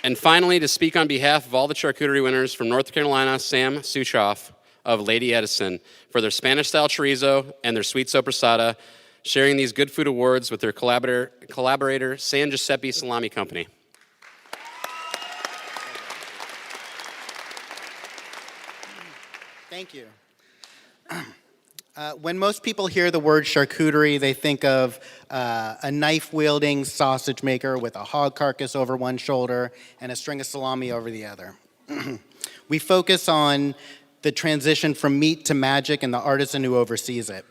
And finally, to speak on behalf of all the charcuterie winners from North Carolina, Sam Suchoff of Lady Edison, for their Spanish-style chorizo and their sweet sopressata, sharing these Good Food Awards with their collaborator San Giuseppe Salami Company. Thank you. When most people hear the word charcuterie, they think of a knife-wielding sausage maker with a hog carcass over one shoulder and a string of salami over the other. We focus on the transition from meat to magic and the artisan who oversees it.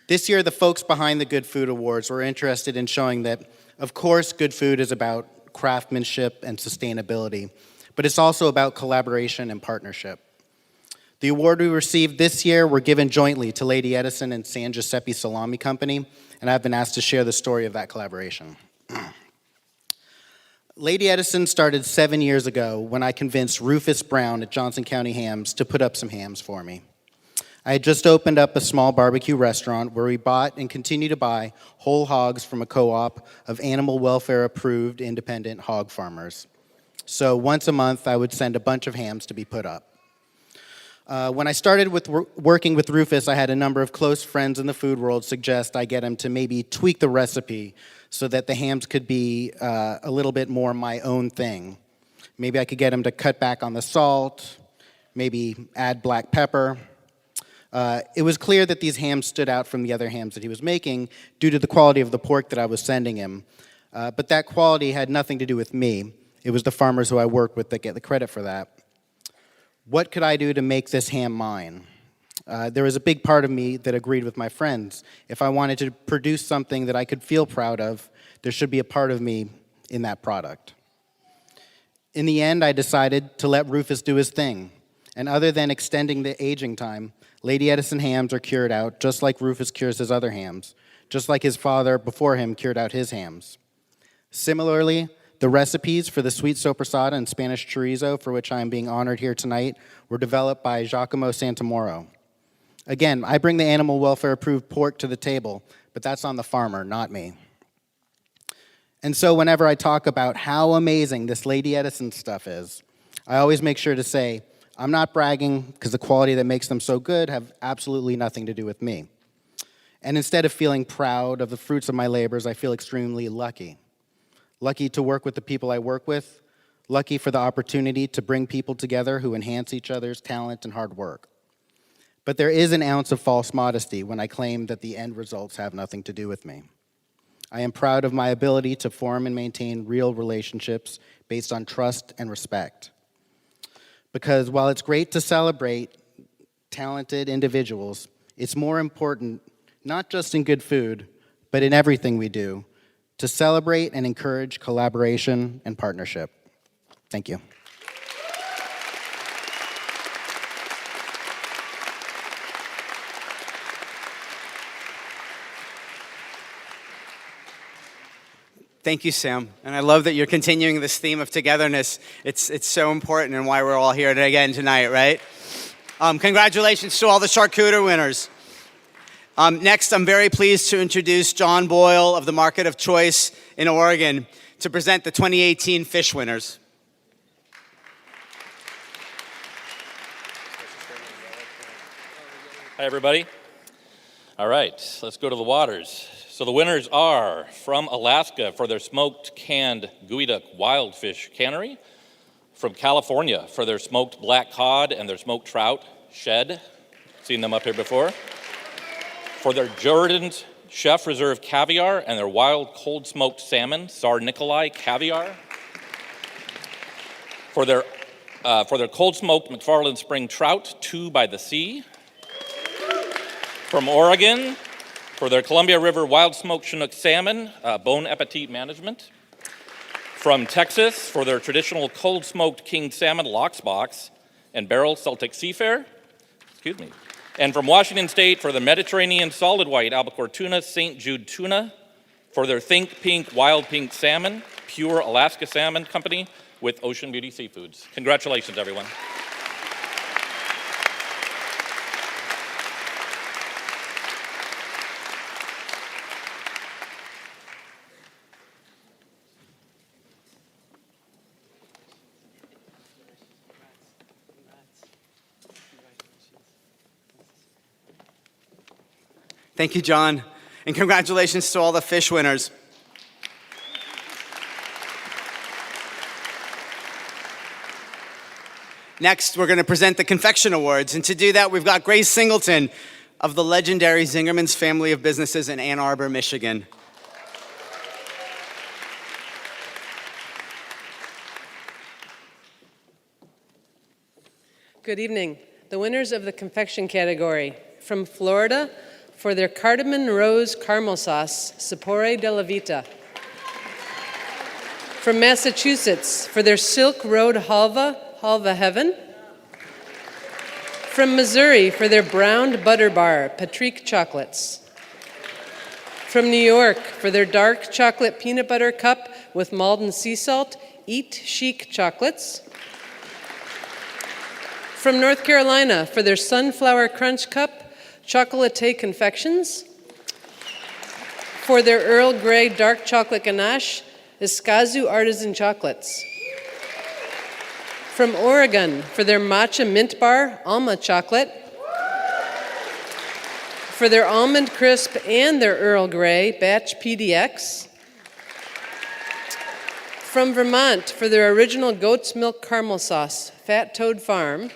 This year, the folks behind the Good Food Awards were interested in showing that, of course, good food is about craftsmanship and sustainability, but it's also about collaboration and partnership. The award we received this year were given jointly to Lady Edison and San Giuseppe Salami Company, and I've been asked to share the story of that collaboration. Lady Edison started 7 years ago when I convinced Rufus Brown at Johnson County Hams to put up some hams for me. I had just opened up a small barbecue restaurant where we bought and continue to buy whole hogs from a co-op of animal welfare approved independent hog farmers. So once a month, I would send a bunch of hams to be put up. When I started working with Rufus, I had a number of close friends in the food world suggest I get him to maybe tweak the recipe so that the hams could be a little bit more my own thing. Maybe I could get him to cut back on the salt, maybe add black pepper. It was clear that these hams stood out from the other hams that he was making due to the quality of the pork that I was sending him. But that quality had nothing to do with me. It was the farmers who I work with that get the credit for that. What could I do to make this ham mine? There was a big part of me that agreed with my friends. If I wanted to produce something that I could feel proud of, there should be a part of me in that product. In the end, I decided to let Rufus do his thing. And other than extending the aging time, Lady Edison hams are cured out just like Rufus cures his other hams, just like his father before him cured out his hams. Similarly, the recipes for the sweet sopressata and Spanish chorizo, for which I am being honored here tonight, were developed by Giacomo Santamoro. Again, I bring the animal welfare-approved pork to the table, but that's on the farmer, not me. And so whenever I talk about how amazing this Lady Edison stuff is, I always make sure to say, I'm not bragging because the quality that makes them so good have absolutely nothing to do with me. And instead of feeling proud of the fruits of my labors, I feel extremely lucky. Lucky to work with the people I work with, lucky for the opportunity to bring people together who enhance each other's talent and hard work. But there is an ounce of false modesty when I claim that the end results have nothing to do with me. I am proud of my ability to form and maintain real relationships based on trust and respect. Because while it's great to celebrate talented individuals, it's more important, not just in good food, but in everything we do, to celebrate and encourage collaboration and partnership. Thank you. Thank you, Sam. And I love that you're continuing this theme of togetherness. It's so important and why we're all here again tonight, right? Congratulations to all the charcuterie winners. Next, I'm very pleased to introduce John Boyle of the Market of Choice in Oregon to present the 2018 fish winners. Hi, everybody. All right, let's go to the waters. So the winners are from Alaska for their smoked canned geoduck wildfish cannery, from California for their smoked black cod and their smoked trout shed. Seen them up here before. For their Jordan's Chef Reserve caviar and their wild cold smoked salmon, Tsar Nikolai caviar. For their cold smoked McFarland Spring trout, 2 by the sea. From Oregon, for their Columbia River wild smoked Chinook salmon, Bon Appetit Management. From Texas, for their traditional cold smoked king salmon, Lox Box, and Barrel Celtic Seafair. Excuse me. And from Washington State, for the Mediterranean solid white albacore tuna, St. Jude tuna. For their Think Pink wild pink salmon, Pure Alaska Salmon Company with Ocean Beauty Seafoods. Congratulations, everyone. Thank you, John. And congratulations to all the fish winners. Next, we're going to present the Confection Awards. And to do that, we've got Grace Singleton of the legendary Zingerman's family of businesses in Ann Arbor, Michigan. Good evening. The winners of the confection category. From Florida, for their cardamom rose caramel sauce, Sapore della Vita. From Massachusetts, for their silk road halva, Halva Heaven. From Missouri for their browned butter bar, Patrique Chocolates. From New York for their dark chocolate peanut butter cup with Malden sea salt, Eat Chic Chocolates. From North Carolina for their Sunflower Crunch Cup, Chocolate Confections. For their Earl Grey dark chocolate ganache, Escazu Artisan Chocolates. From Oregon for their matcha mint bar, Alma Chocolate. For their almond crisp and their Earl Grey batch PDX. From Vermont for their original goat's milk caramel sauce, Fat Toad Farm.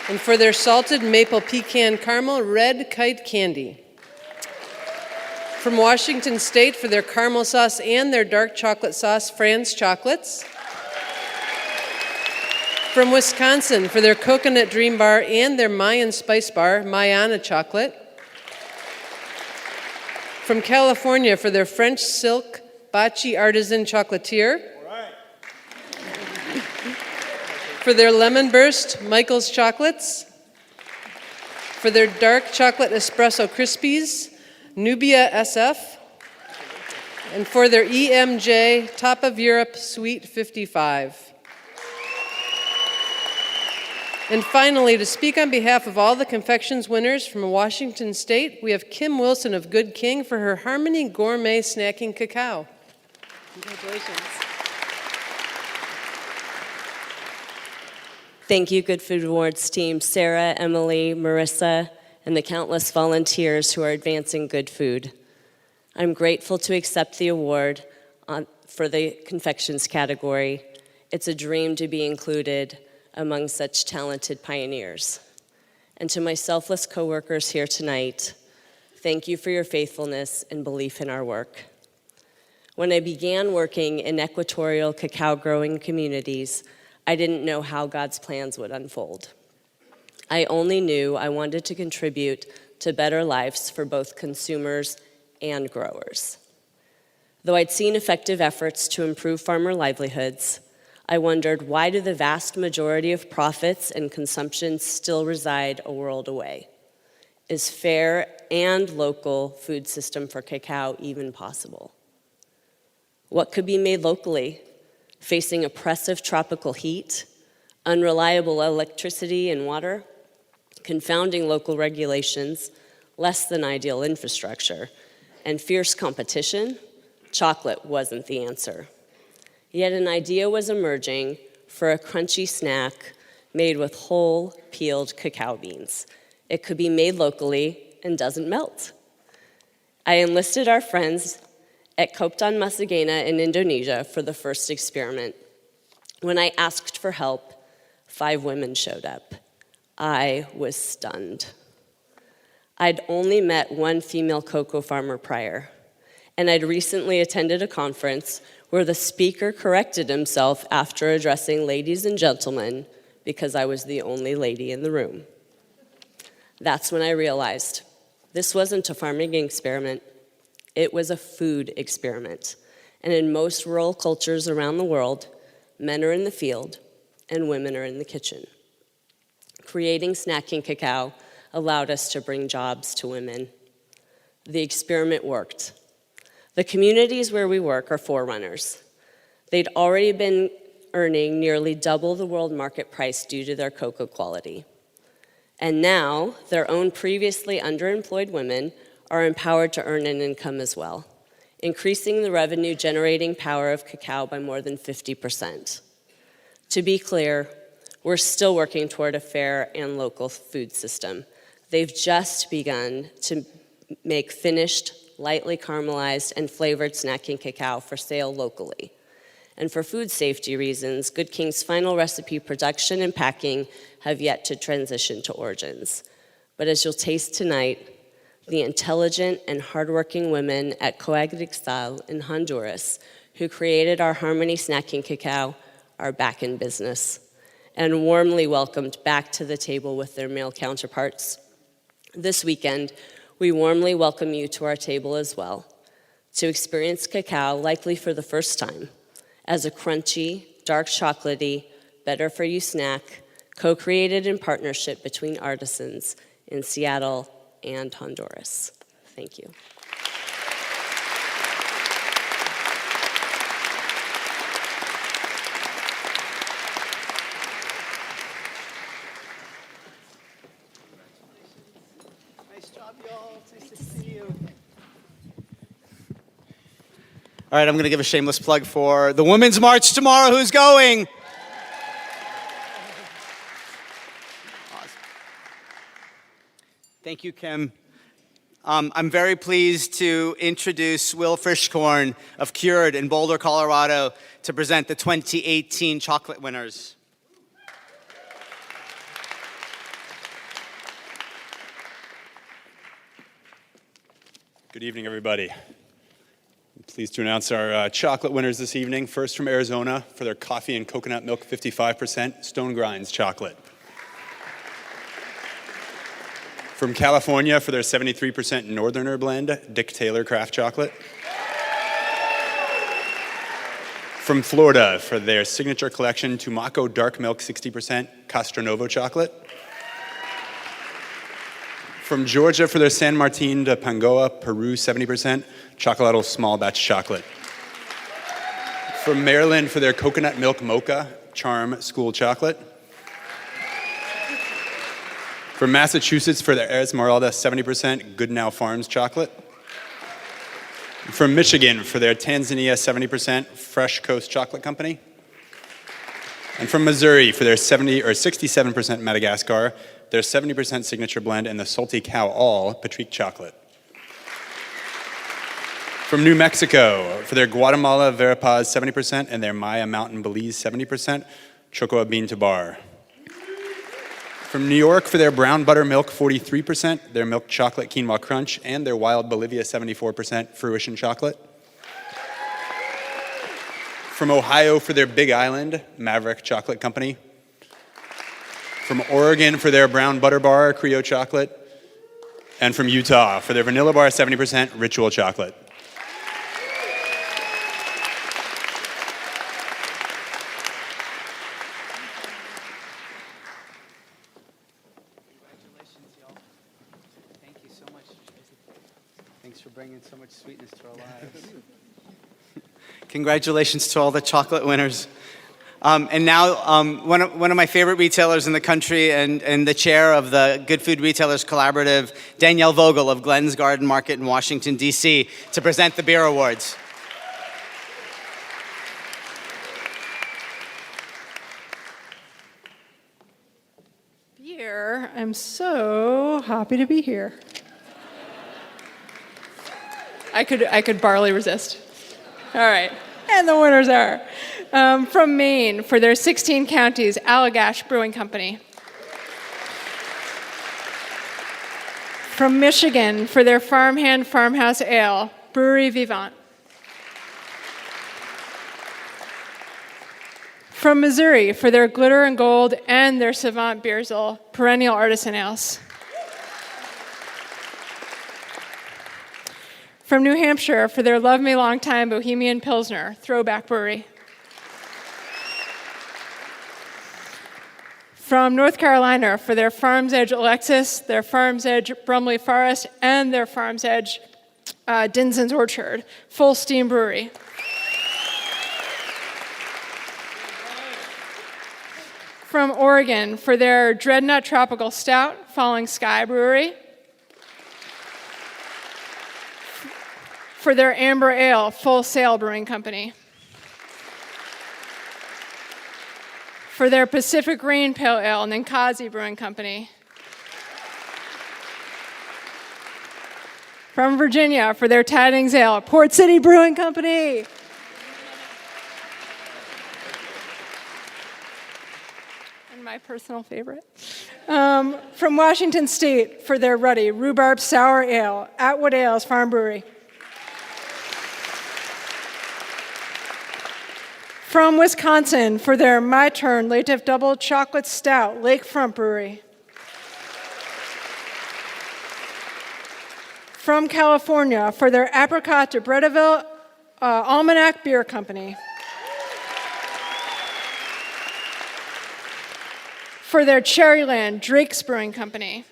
And for their salted maple pecan caramel, Red Kite Candy. From Washington State for their caramel sauce and their dark chocolate sauce, Franz Chocolates. From Wisconsin for their coconut dream bar and their Mayan spice bar, Mayana Chocolate. From California for their French silk Bachi Artisan Chocolatier. For their lemon burst, Michael's Chocolates. For their dark chocolate espresso Krispies, Nubia SF. And for their EMJ Top of Europe Sweet 55. And finally, to speak on behalf of all the confections winners from Washington State, we have Kim Wilson of Good King for her Harmony Gourmet Snacking Cacao. Congratulations. Thank you, Good Food Awards team, Sarah, Emily, Marissa, and the countless volunteers who are advancing good food. I'm grateful to accept the award for the confections category. It's a dream to be included among such talented pioneers. And to my selfless coworkers here tonight, thank you for your faithfulness and belief in our work. When I began working in equatorial cacao growing communities, I didn't know how God's plans would unfold. I only knew I wanted to contribute to better lives for both consumers and growers. Though I'd seen effective efforts to improve farmer livelihoods, I wondered, why do the vast majority of profits and consumption still reside a world away? Is fair and local food system for cacao even possible? What could be made locally, facing oppressive tropical heat, unreliable electricity and water, confounding local regulations, less than ideal infrastructure, and fierce competition? Chocolate wasn't the answer. Yet an idea was emerging for a crunchy snack made with whole, peeled cacao beans. It could be made locally and doesn't melt. I enlisted our friends at Koptan Masagena in Indonesia for the first experiment. When I asked for help, 5 women showed up. I was stunned. I'd only met one female cocoa farmer prior, and I'd recently attended a conference where the speaker corrected himself after addressing ladies and gentlemen because I was the only lady in the room. That's when I realized this wasn't a farming experiment. It was a food experiment. And in most rural cultures around the world, men are in the field and women are in the kitchen. Creating snacking cacao allowed us to bring jobs to women. The experiment worked. The communities where we work are forerunners. They'd already been earning nearly double the world market price due to their cocoa quality. And now, their own previously underemployed women are empowered to earn an income as well, increasing the revenue-generating power of cacao by more than 50%. To be clear, we're still working toward a fair and local food system. They've just begun to make finished, lightly caramelized, and flavored snacking cacao for sale locally. And for food safety reasons, Good King's final recipe production and packing have yet to transition to origins. But as you'll taste tonight, the intelligent and hardworking women at Coagdixal in Honduras who created our Harmony Snacking Cacao are back in business and warmly welcomed back to the table with their male counterparts. This weekend, we warmly welcome you to our table as well, to experience cacao, likely for the first time, as a crunchy, dark chocolatey, better-for-you snack co-created in partnership between artisans in Seattle and Honduras. Thank you. All right, I'm going to give a shameless plug for the Women's March tomorrow. Who's going? Awesome. Thank you, Kim. I'm very pleased to introduce Will Frischkorn of Cured in Boulder, Colorado, to present the 2018 chocolate winners. Good evening, everybody. I'm pleased to announce our chocolate winners this evening. First from Arizona for their coffee and coconut milk 55% Stone Grinds chocolate. From California for their 73% Northerner blend Dick Taylor Craft Chocolate. From Florida for their signature collection Tumaco Dark Milk 60% Castronovo chocolate. From Georgia for their San Martin de Pangoa Peru 70% Chocolatl Small Batch Chocolate. From Maryland for their Coconut Milk Mocha Charm School Chocolate. From Massachusetts for their Esmeralda 70% Good Now Farms Chocolate. From Michigan for their Tanzania 70% Fresh Coast Chocolate Company. And from Missouri for their 67% Madagascar, their 70% signature blend, and the Salty Cow All Patrique Chocolate. From New Mexico for their Guatemala Verapaz 70% and their Maya Mountain Belize 70% Chocoa Bean to Bar. From New York for their Brown Buttermilk 43%, their Milk Chocolate Quinoa Crunch, and their Wild Bolivia 74% Fruition Chocolate. From Ohio for their Big Island Maverick Chocolate Company. From Oregon for their Brown Butter Bar Creo Chocolate. And from Utah for their Vanilla Bar 70% Ritual Chocolate. Bringing so much sweetness to our lives. Congratulations to all the chocolate winners. And now, one of my favorite retailers in the country and the chair of the Good Food Retailers Collaborative, Danielle Vogel of Glenn's Garden Market in Washington, D.C., to present the beer awards. Beer, I'm so happy to be here. I could barely resist. All right, and the winners are from Maine for their 16 counties, Allagash Brewing Company. From Michigan for their Farmhand Farmhouse Ale, Brewery Vivant. From Missouri for their Glitter and Gold and their Savant Beersel, Perennial Artisan Ales. From New Hampshire for their Love Me Long Time Bohemian Pilsner, Throwback Brewery. From North Carolina for their Farm's Edge Alexis, their Farm's Edge Brumley Forest, and their Farm's Edge Dinson's Orchard, Full Steam Brewery. From Oregon for their Dreadnought Tropical Stout, Falling Sky Brewery. For their Amber Ale, Full Sail Brewing Company. For their Pacific Rain Pale Ale, Ninkazi Brewing Company. From Virginia, for their Tidings Ale, Port City Brewing Company. And my personal favorite. From Washington State, for their Ruddy Rhubarb Sour Ale, Atwood Ales Farm Brewery. From Wisconsin for their My Turn Latif Double Chocolate Stout, Lakefront Brewery. From California for their Apricot de Bretteville Almanac Beer Company. for their Cherryland Drake's Brewing Company,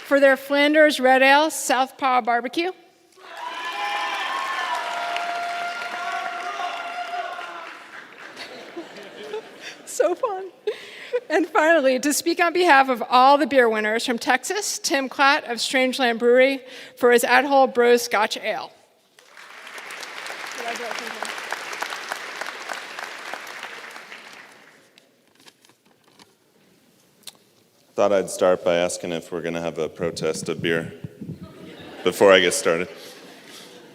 for their Flanders Red Ale Southpaw Barbecue, so fun. And finally, to speak on behalf of all the beer winners from Texas, Tim Klatt of Strangeland Brewery for his At Hole Bros Scotch Ale. Thought I'd start by asking if we're going to have a protest of beer before I get started.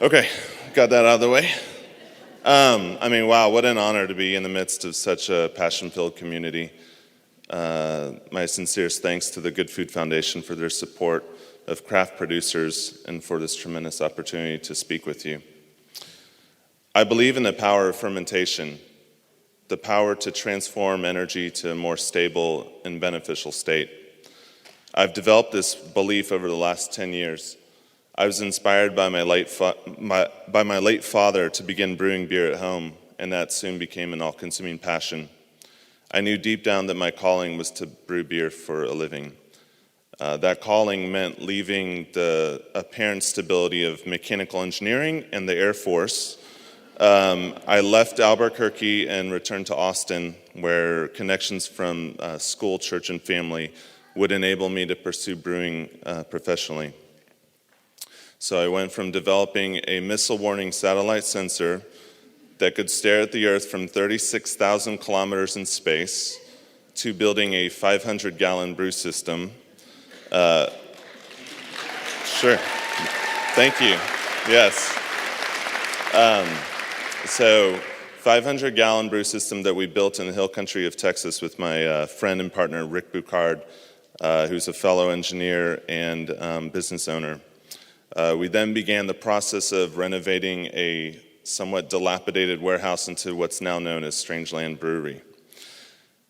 Okay, got that out of the way. Wow, what an honor to be in the midst of such a passion-filled community. My sincerest thanks to the Good Food Foundation for their support of craft producers and for this tremendous opportunity to speak with you. I believe in the power of fermentation, the power to transform energy to a more stable and beneficial state. I've developed this belief over the last 10 years. I was inspired by my late father to begin brewing beer at home, and that soon became an all-consuming passion. I knew deep down that my calling was to brew beer for a living. That calling meant leaving the apparent stability of mechanical engineering and the Air Force. I left Albuquerque and returned to Austin, where connections from school, church, and family would enable me to pursue brewing professionally. So I went from developing a missile warning satellite sensor that could stare at the Earth from 36,000 kilometers in space to building a 500-gallon brew system. Sure. Thank you. Yes. So 500-gallon brew system that we built in the hill country of Texas with my friend and partner, Rick Boucard, who's a fellow engineer and business owner. We then began the process of renovating a somewhat dilapidated warehouse into what's now known as Strangeland Brewery.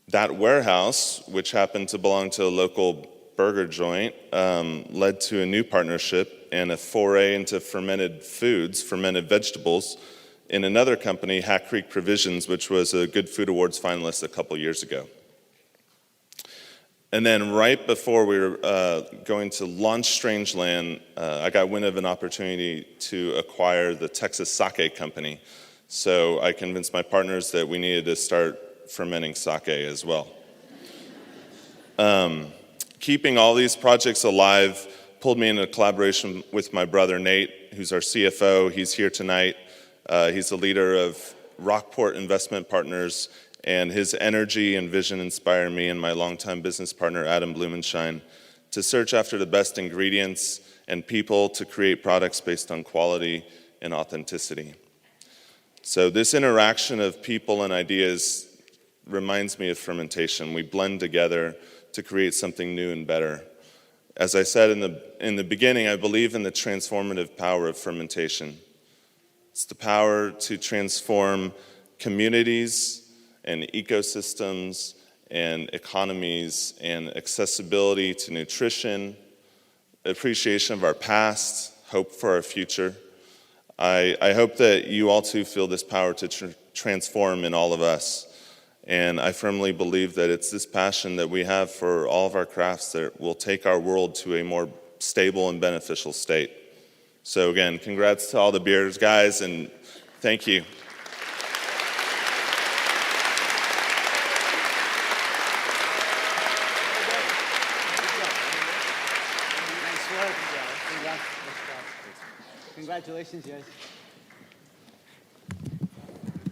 That warehouse, which happened to belong to a local burger joint, led to a new partnership and a foray into fermented foods, fermented vegetables, in another company, Hack Creek Provisions, which was a Good Food Awards finalist a couple years ago. And then right before we were going to launch Strangeland, I got wind of an opportunity to acquire the Texas Sake Company. So I convinced my partners that we needed to start fermenting sake as well. Keeping all these projects alive pulled me into collaboration with my brother Nate, who's our CFO. He's here tonight. He's the leader of Rockport Investment Partners, and his energy and vision inspire me and my longtime business partner, Adam Blumenshine, to search after the best ingredients and people to create products based on quality and authenticity. So this interaction of people and ideas reminds me of fermentation. We blend together to create something new and better. As I said in the beginning, I believe in the transformative power of fermentation. It's the power to transform communities and ecosystems and economies and accessibility to nutrition, appreciation of our past, hope for our future. I hope that you all too feel this power to transform in all of us. And I firmly believe that it's this passion that we have for all of our crafts that will take our world to a more stable and beneficial state. So again, congrats to all the beers guys, and thank you. Congratulations, guys.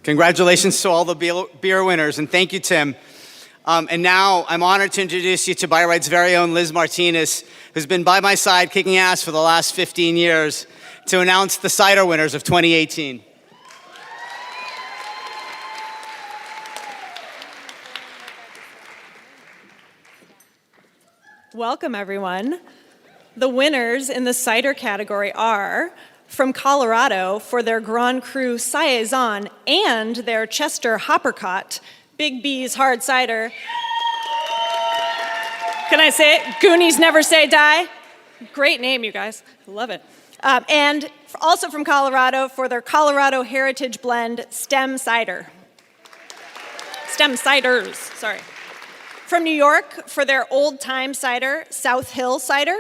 Congratulations to all the beer winners, and thank you, Tim. And now I'm honored to introduce you to Bi-Rite's very own Liz Martinez, who's been by my side kicking ass for the last 15 years, to announce the cider winners of 2018. Welcome, everyone. The winners in the cider category are from Colorado for their Grand Cru Saison and their Chester Hoppercott Big B's Hard Cider. Can I say it? Goonies Never Say Die. Great name, you guys. Love it. And also from Colorado for their Colorado Heritage Blend Stem Cider. STEM ciders, sorry. From New York for their old time cider, South Hill Cider.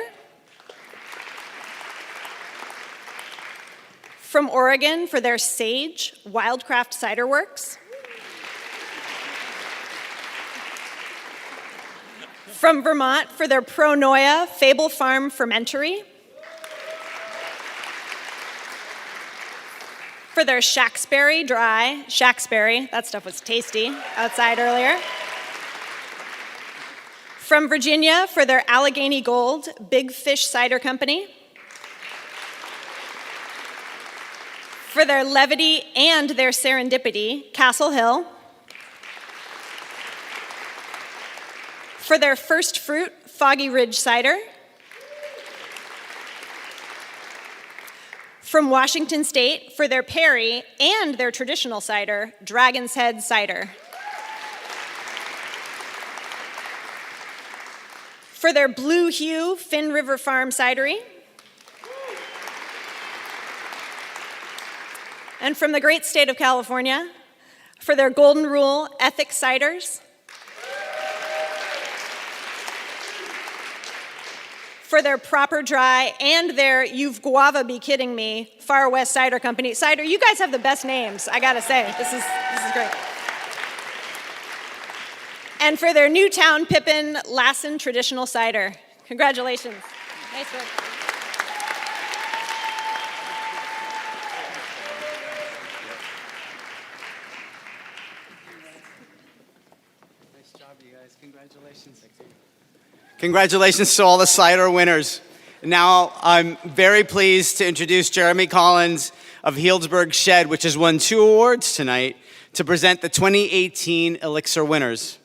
From Oregon for their Sage Wildcraft Cider Works. From Vermont for their Pronoia Fable Farm Fermentory. For their Shacksberry Dry, Shacksberry, that stuff was tasty outside earlier. From Virginia for their Allegheny Gold Big Fish Cider Company. For their levity and their serendipity, Castle Hill. For their first fruit, Foggy Ridge Cider. From Washington State, for their Perry and their traditional cider, Dragon's Head Cider. For their Blue Hue Finn River Farm Cidery. And from the great state of California, for their Golden Rule Ethic Ciders. For their Proper Dry and their You've Guava Be Kidding Me Far West Cider Company. Cider, you guys have the best names, I gotta say. This is great. And for their Newtown Pippin Lassen Traditional Cider. Congratulations. Nice work. Nice job, you guys. Congratulations. Congratulations to all the cider winners. Now, I'm very pleased to introduce Jeremy Collins of Healdsburg Shed, which has won 2 awards tonight, to present the 2018 Elixir winners.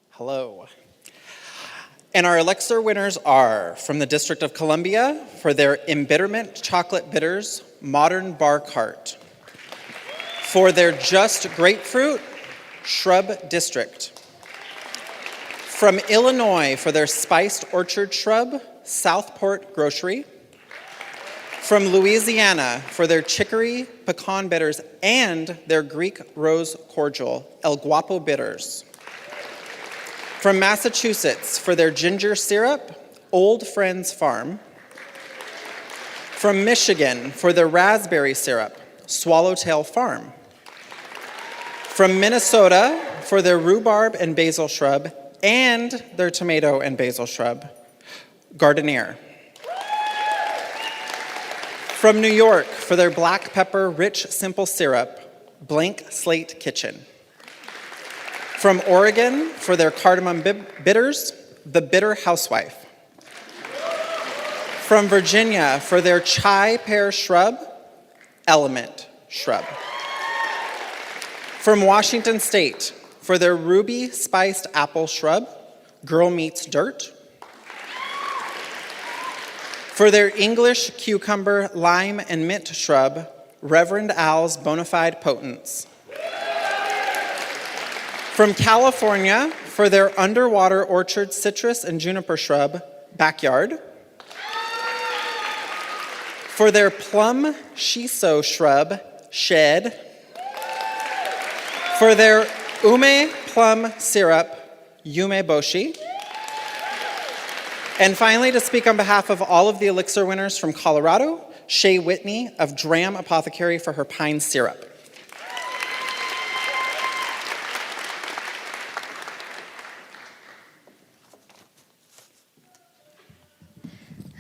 Hello. And our Elixir winners are from the District of Columbia for their Embitterment Chocolate Bitters Modern Bar Cart. For their Just Grapefruit Shrub District. From Illinois for their Spiced Orchard Shrub Southport Grocery. From Louisiana for their Chicory Pecan Bitters and their Greek Rose Cordial El Guapo Bitters. From Massachusetts for their Ginger Syrup Old Friends Farm. From Michigan for their Raspberry Syrup Swallowtail Farm. From Minnesota for their rhubarb and basil shrub and their tomato and basil shrub, Gardenier. From New York for their black pepper rich simple syrup, Blank Slate Kitchen. From Oregon for their cardamom bitters, The Bitter Housewife. From Virginia for their chai pear shrub, Element Shrub. From Washington State, for their ruby spiced apple shrub, Girl Meets Dirt. For their English cucumber, lime, and mint shrub, Reverend Al's Bonafide Potence. From California, for their underwater orchard citrus and juniper shrub, Backyard. For their plum shiso shrub, Shed. For their ume plum syrup, Yume Boshi. And finally, to speak on behalf of all of the Elixir winners from Colorado, Shay Whitney of Dram Apothecary for her pine syrup.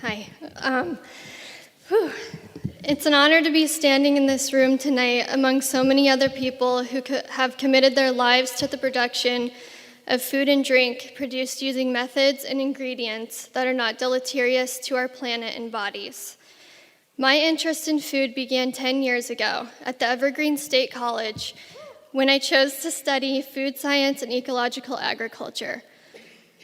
Hi. It's an honor to be standing in this room tonight among so many other people who have committed their lives to the production of food and drink produced using methods and ingredients that are not deleterious to our planet and bodies. My interest in food began 10 years ago at the Evergreen State College when I chose to study food science and ecological agriculture.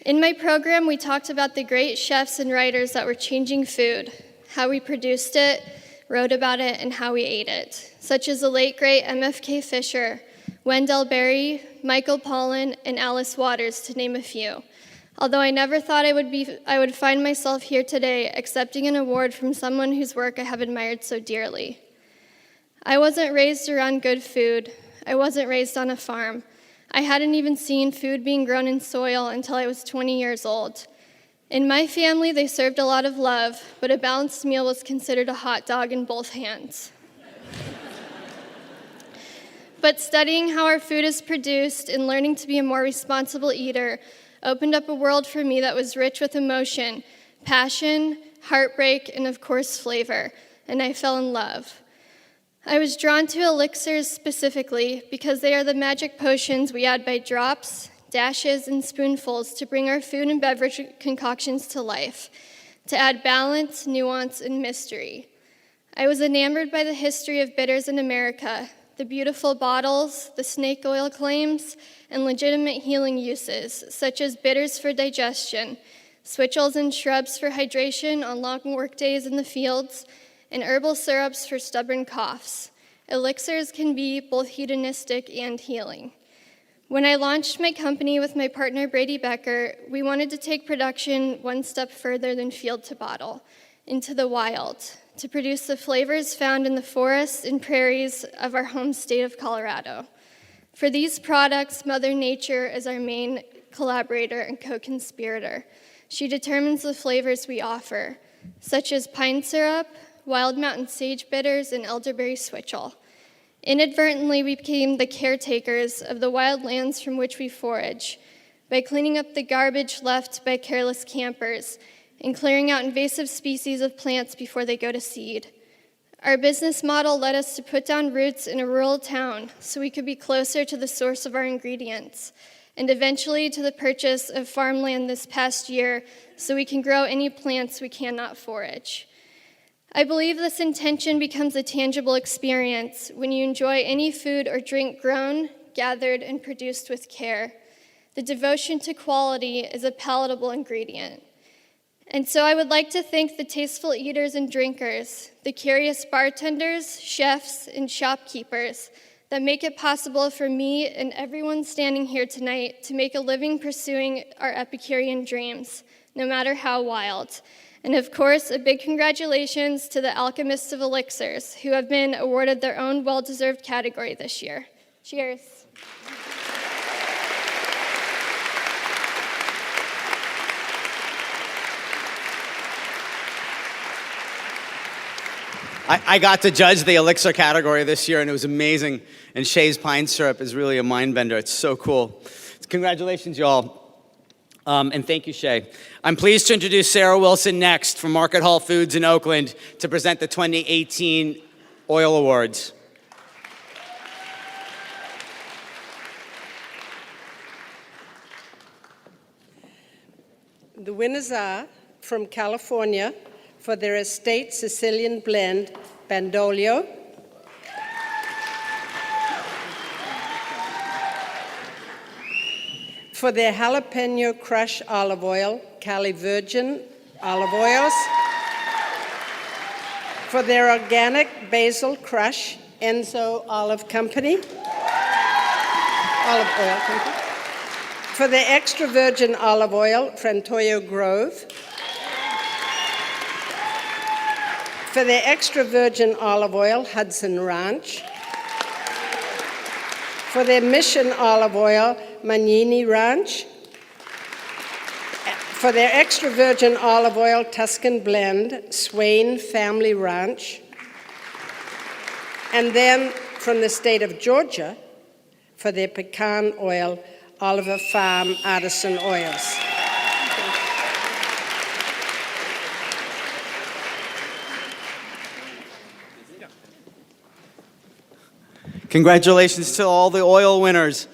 In my program, we talked about the great chefs and writers that were changing food, how we produced it, wrote about it, and how we ate it, such as the late great MFK Fisher, Wendell Berry, Michael Pollan, and Alice Waters, to name a few. Although I never thought I would find myself here today accepting an award from someone whose work I have admired so dearly. I wasn't raised around good food. I wasn't raised on a farm. I hadn't even seen food being grown in soil until I was 20 years old. In my family, they served a lot of love, but a balanced meal was considered a hot dog in both hands. But studying how our food is produced and learning to be a more responsible eater opened up a world for me that was rich with emotion, passion, heartbreak, and of course flavor, and I fell in love. I was drawn to elixirs specifically because they are the magic potions we add by drops, dashes, and spoonfuls to bring our food and beverage concoctions to life, to add balance, nuance, and mystery. I was enamored by the history of bitters in America, the beautiful bottles, the snake oil claims, and legitimate healing uses, such as bitters for digestion, switchels and shrubs for hydration on long work days in the fields, and herbal syrups for stubborn coughs. Elixirs can be both hedonistic and healing. When I launched my company with my partner Brady Becker, we wanted to take production one step further than field to bottle, into the wild, to produce the flavors found in the forests and prairies of our home state of Colorado. For these products, Mother Nature is our main collaborator and co-conspirator. She determines the flavors we offer, such as pine syrup, wild mountain sage bitters, and elderberry switchel. Inadvertently, we became the caretakers of the wild lands from which we forage by cleaning up the garbage left by careless campers and clearing out invasive species of plants before they go to seed. Our business model led us to put down roots in a rural town so we could be closer to the source of our ingredients, and eventually to the purchase of farmland this past year so we can grow any plants we cannot forage. I believe this intention becomes a tangible experience when you enjoy any food or drink grown, gathered, and produced with care. The devotion to quality is a palatable ingredient. And so I would like to thank the tasteful eaters and drinkers, the curious bartenders, chefs, and shopkeepers that make it possible for me and everyone standing here tonight to make a living pursuing our Epicurean dreams, no matter how wild. And of course, a big congratulations to the alchemists of elixirs, who have been awarded their own well-deserved category this year. Cheers. I got to judge the elixir category this year, and it was amazing. And Shay's pine syrup is really a mind bender. It's so cool. Congratulations, y'all. And thank you, Shay. I'm pleased to introduce Sarah Wilson next from Market Hall Foods in Oakland to present the 2018 Oil Awards. The winners are from California for their estate Sicilian blend, Bandolio. For their jalapeno crush olive oil, Cali Virgin olive oils. For their organic basil crush, Enzo Olive Company. Olive oil company. For their extra virgin olive oil, Frantoio Grove. For their extra virgin olive oil, Hudson Ranch. For their Mission olive oil, Magnini Ranch. For their extra virgin olive oil, Tuscan Blend, Swain Family Ranch. And then from the state of Georgia, for their pecan oil, Oliver Farm Artisan Oils. Congratulations to all the oil winners.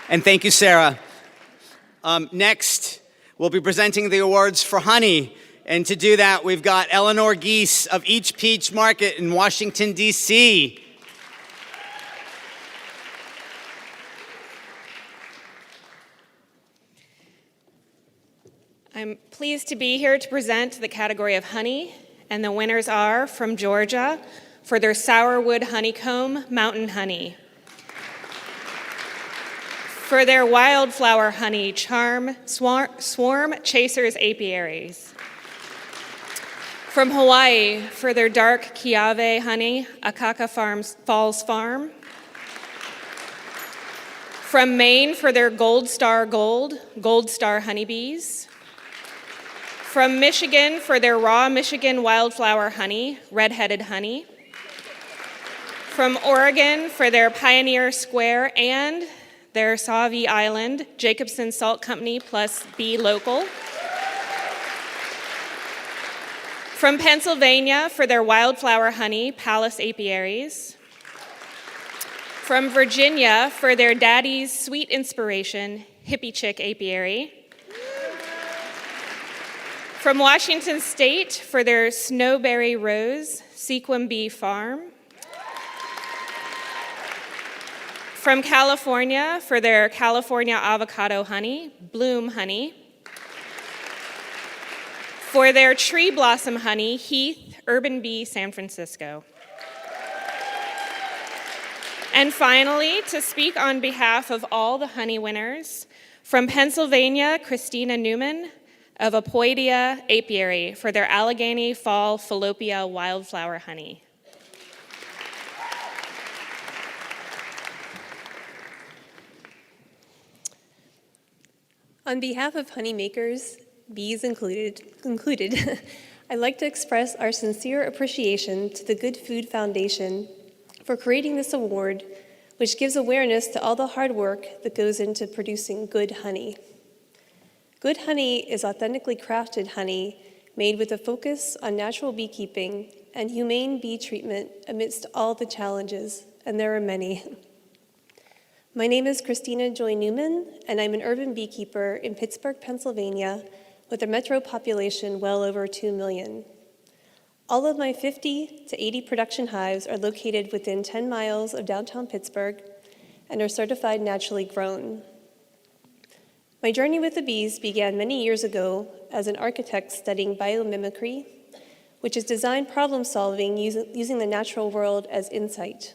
And thank you, Sarah. Next, we'll be presenting the awards for honey. And to do that, we've got Eleanor Geese of Each Peach Market in Washington, D.C. I'm pleased to be here to present the category of honey, and the winners are from Georgia for their Sourwood Honeycomb Mountain Honey. For their wildflower honey, charm swarm chasers apiaries. From Hawaii, for their dark Kiave honey, Akaka Falls Farm. From Maine, for their Gold Star honeybees. From Michigan, for their raw Michigan wildflower honey, Red-Headed Honey. From Oregon, for their Pioneer Square and their Sauvie Island, Jacobson Salt Company plus Bee Local. From Pennsylvania, for their wildflower honey, Palace Apiaries. From Virginia, for their Daddy's Sweet Inspiration, Hippie Chick Apiary. From Washington State, for their Snowberry Rose, Sequim Bee Farm. From California, for their California Avocado Honey, Bloom Honey. For their Tree Blossom Honey, Heath, Urban Bee, San Francisco. And finally, to speak on behalf of all the honey winners, from Pennsylvania, Christina Newman of Apoidia Apiary for their Allegheny Fall Fallopia Wildflower Honey. On behalf of honeymakers, bees included, I'd like to express our sincere appreciation to the Good Food Foundation for creating this award, which gives awareness to all the hard work that goes into producing good honey. Good honey is authentically crafted honey made with a focus on natural beekeeping and humane bee treatment amidst all the challenges, and there are many. My name is Christina Joy Newman, and I'm an urban beekeeper in Pittsburgh, Pennsylvania, with a metro population well over 2 million. All of my 50 to 80 production hives are located within 10 miles of downtown Pittsburgh and are certified naturally grown. My journey with the bees began many years ago as an architect studying biomimicry, which is design problem solving using the natural world as insight.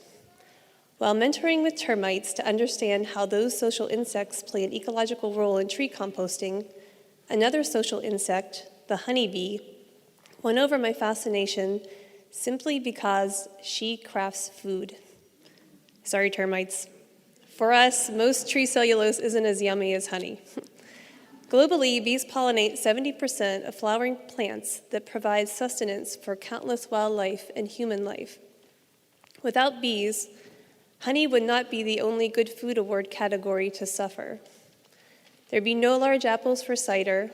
While mentoring with termites to understand how those social insects play an ecological role in tree composting, another social insect, the honeybee, won over my fascination simply because she crafts food. Sorry, termites. For us, most tree cellulose isn't as yummy as honey. Globally, bees pollinate 70% of flowering plants that provide sustenance for countless wildlife and human life. Without bees, honey would not be the only Good Food Award category to suffer. There'd be no large apples for cider,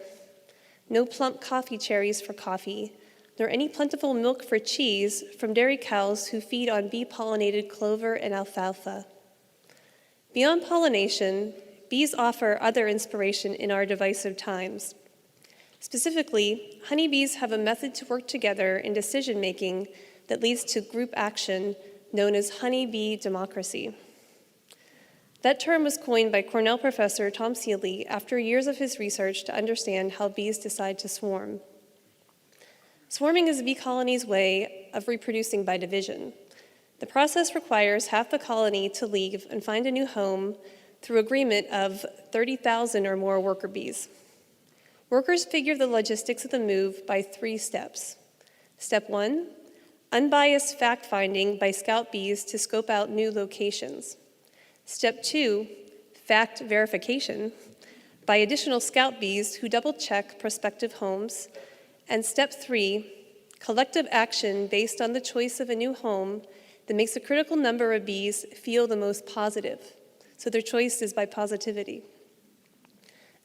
no plump coffee cherries for coffee, nor any plentiful milk for cheese from dairy cows who feed on bee-pollinated clover and alfalfa. Beyond pollination, bees offer other inspiration in our divisive times. Specifically, honeybees have a method to work together in decision-making that leads to group action known as honeybee democracy. That term was coined by Cornell professor Tom Seeley after years of his research to understand how bees decide to swarm. Swarming is a bee colony's way of reproducing by division. The process requires half the colony to leave and find a new home through agreement of 30,000 or more worker bees. Workers figure the logistics of the move by 3 steps. Step 1, unbiased fact-finding by scout bees to scope out new locations. Step 2, fact verification by additional scout bees who double-check prospective homes. And step 3, collective action based on the choice of a new home that makes a critical number of bees feel the most positive. So their choice is by positivity.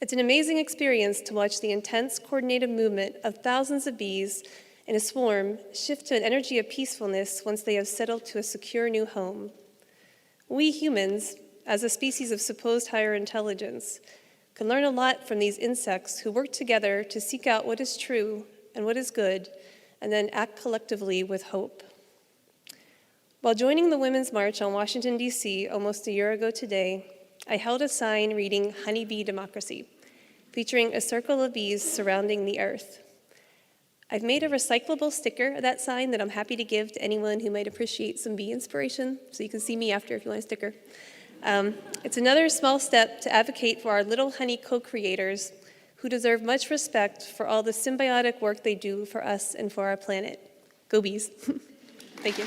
It's an amazing experience to watch the intense coordinated movement of thousands of bees in a swarm shift to an energy of peacefulness once they have settled to a secure new home. We humans, as a species of supposed higher intelligence, can learn a lot from these insects who work together to seek out what is true and what is good, and then act collectively with hope. While joining the Women's March on Washington, D.C. almost a year ago today, I held a sign reading Honeybee Democracy, featuring a circle of bees surrounding the earth. I've made a recyclable sticker of that sign that I'm happy to give to anyone who might appreciate some bee inspiration, so you can see me after if you want a sticker. It's another small step to advocate for our little honey co-creators who deserve much respect for all the symbiotic work they do for us and for our planet. Go bees. Thank you.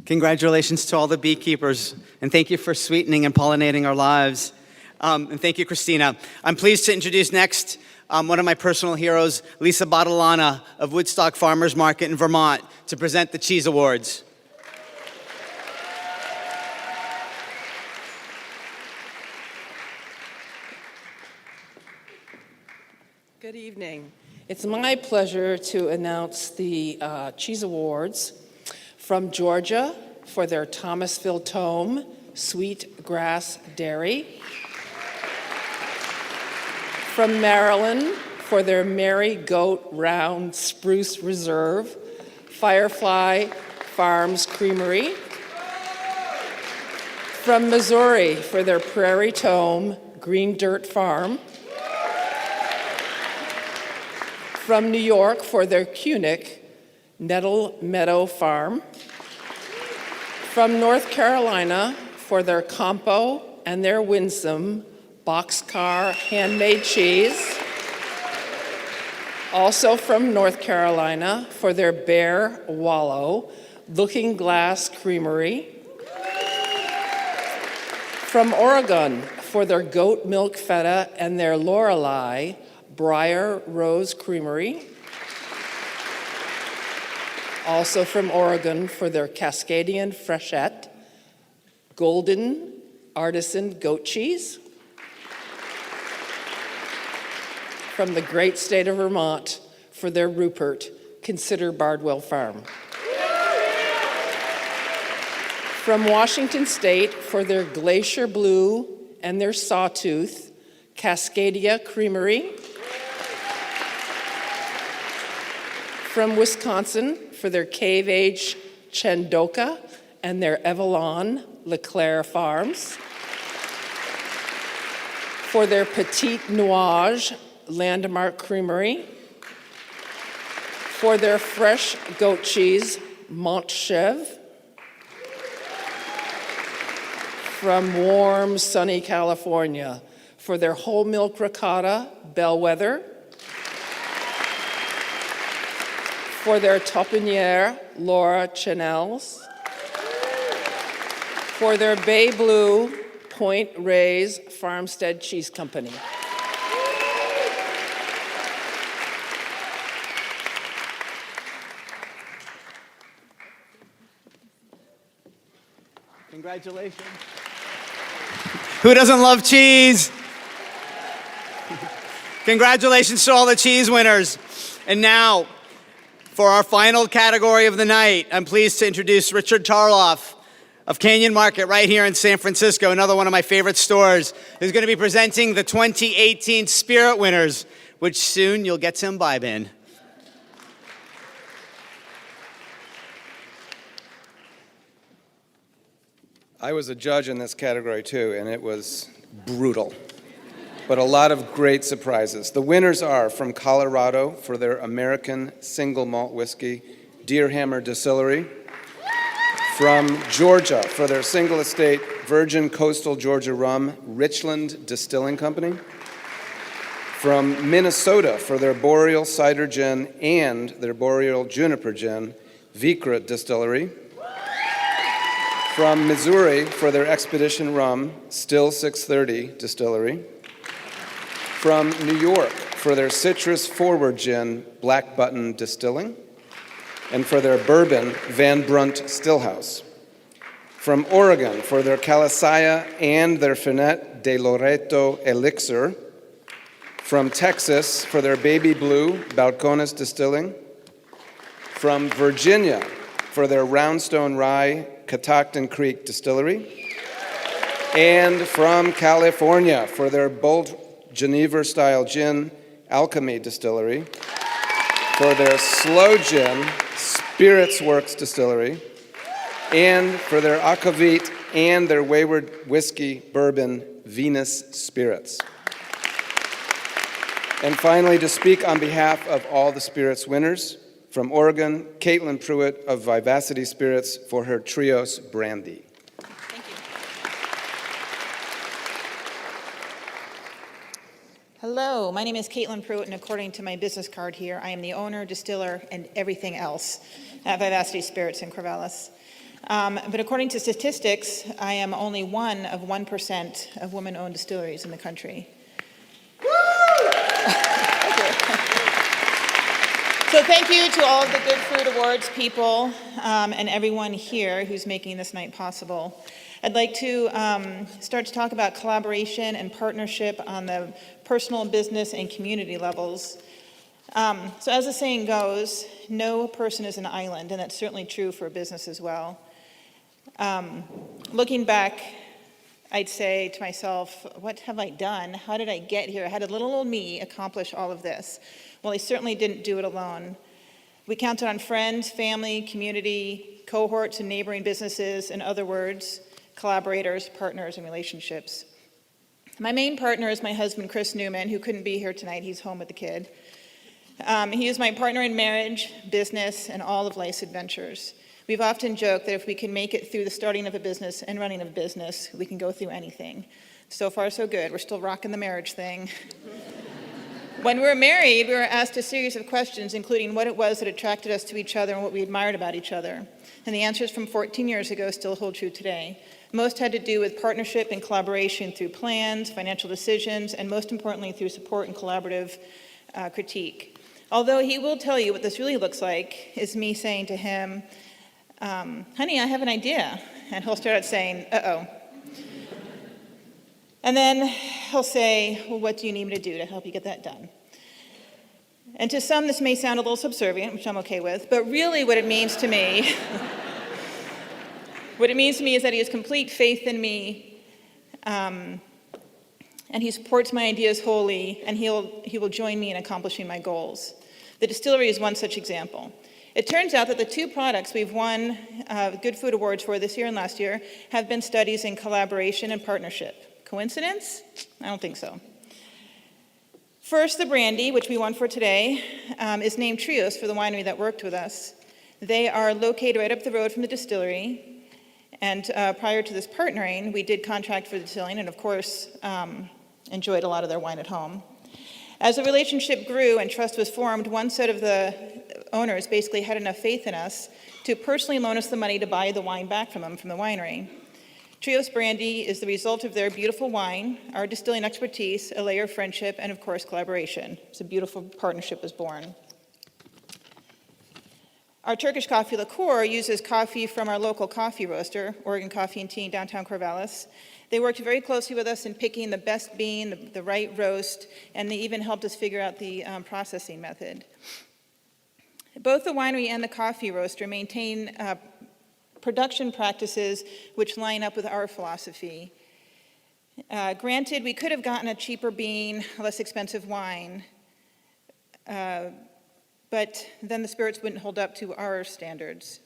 Congratulations to all the beekeepers, and thank you for sweetening and pollinating our lives. And thank you, Christina. I'm pleased to introduce next one of my personal heroes, Lisa Bottolana of Woodstock Farmers Market in Vermont, to present the Cheese Awards. Good evening. It's my pleasure to announce the Cheese Awards from Georgia for their Thomasville Tome Sweet Grass Dairy, from Maryland for their Mary Goat Round Spruce Reserve, Firefly Farms Creamery, from Missouri for their Prairie Tome Green Dirt Farm, from New York for their Cunic Nettle Meadow Farm, from North Carolina for their Campo and their Winsome Boxcar Handmade Cheese, also from North Carolina for their Bear Wallow Looking Glass Creamery, from Oregon for their Goat Milk Feta and their Lorelei Briar Rose Creamery, also from Oregon for their Cascadian Freshette Golden Artisan Goat Cheese, from the great state of Vermont for their Rupert Consider Bardwell Farm, from Washington State for their Glacier Blue and their Sawtooth Cascadia Creamery, from Wisconsin for their Cave Age Chendoka and their Evelyn LeClaire Farms, for their Petite Nuage Landmark Creamery, for their fresh goat cheese Montchev, from warm, sunny California, for their whole milk ricotta Bellwether, for their Taupinière Laura Chanels, for their Bay Blue Point Reyes Farmstead Cheese Company. Congratulations. Who doesn't love cheese? Congratulations to all the cheese winners. And now, for our final category of the night, I'm pleased to introduce Richard Tarloff of Canyon Market right here in San Francisco, another one of my favorite stores, who's going to be presenting the 2018 Spirit winners, which soon you'll get to imbibe in. I was a judge in this category too, and it was brutal, but a lot of great surprises. The winners are from Colorado for their American Single Malt Whiskey, Deerhammer Distillery, from Georgia for their Single Estate Virgin Coastal Georgia Rum, Richland Distilling Company, from Minnesota for their Boreal Cider Gin and their Boreal Juniper Gin, Vikra Distillery, from Missouri for their Expedition Rum, Still 630 Distillery, from New York for their Citrus Forward Gin, Black Button Distilling, and for their bourbon, Van Brunt Stillhouse. From Oregon for their Calisaya and their Fernet de Loreto Elixir. From Texas for their Baby Blue, Balcones Distilling. From Virginia for their Roundstone Rye, Catoctin Creek Distillery. And from California for their Bold Geneva-style gin, Alchemy Distillery. For their slow gin, Spirits Works Distillery. and for their aquavit and their wayward whiskey bourbon Venus Spirits. And finally, to speak on behalf of all the Spirits winners, from Oregon, Caitlin Pruitt of Vivacity Spirits for her Trios Brandy. Hello, my name is Caitlin Pruitt, and according to my business card here, I am the owner, distiller, and everything else at Vivacity Spirits in Corvallis. But according to statistics, I am only one of 1% of women-owned distilleries in the country. So thank you to all of the Good Food Awards people and everyone here who's making this night possible. I'd like to start to talk about collaboration and partnership on the personal, business, and community levels. So as the saying goes, no person is an island, and that's certainly true for business as well. Looking back, I'd say to myself, what have I done? How did I get here? How did little old me accomplish all of this? Well, I certainly didn't do it alone. We counted on friends, family, community, cohorts, and neighboring businesses, in other words, collaborators, partners, and relationships. My main partner is my husband, Chris Newman, who couldn't be here tonight. He's home with the kid. He is my partner in marriage, business, and all of life's adventures. We've often joked that if we can make it through the starting of a business and running of a business, we can go through anything. So far, so good. We're still rocking the marriage thing. When we were married, we were asked a series of questions, including what it was that attracted us to each other and what we admired about each other. And the answers from 14 years ago still hold true today. Most had to do with partnership and collaboration through plans, financial decisions, and most importantly, through support and collaborative critique. Although he will tell you what this really looks like is me saying to him, honey, I have an idea. And he'll start out saying, uh-oh. And then he'll say, well, what do you need me to do to help you get that done? And to some, this may sound a little subservient, which I'm okay with, but really what it means to me, is that he has complete faith in me, and he supports my ideas wholly, and he will join me in accomplishing my goals. The distillery is one such example. It turns out that the two products we've won Good Food Awards for this year and last year have been studies in collaboration and partnership. Coincidence? I don't think so. First, the brandy, which we won for today, is named Trios for the winery that worked with us. They are located right up the road from the distillery, and prior to this partnering, we did contract for the distilling and, of course, enjoyed a lot of their wine at home. As the relationship grew and trust was formed, one set of the owners basically had enough faith in us to personally loan us the money to buy the wine back from them from the winery. Trios Brandy is the result of their beautiful wine, our distilling expertise, a layer of friendship, and of course, collaboration. It's a beautiful partnership was born. Our Turkish coffee liqueur uses coffee from our local coffee roaster, Oregon Coffee and Tea in downtown Corvallis. They worked very closely with us in picking the best bean, the right roast, and they even helped us figure out the processing method. Both the winery and the coffee roaster maintain production practices which line up with our philosophy. Granted, we could have gotten a cheaper bean, a less expensive wine, but then the spirits wouldn't hold up to our standards.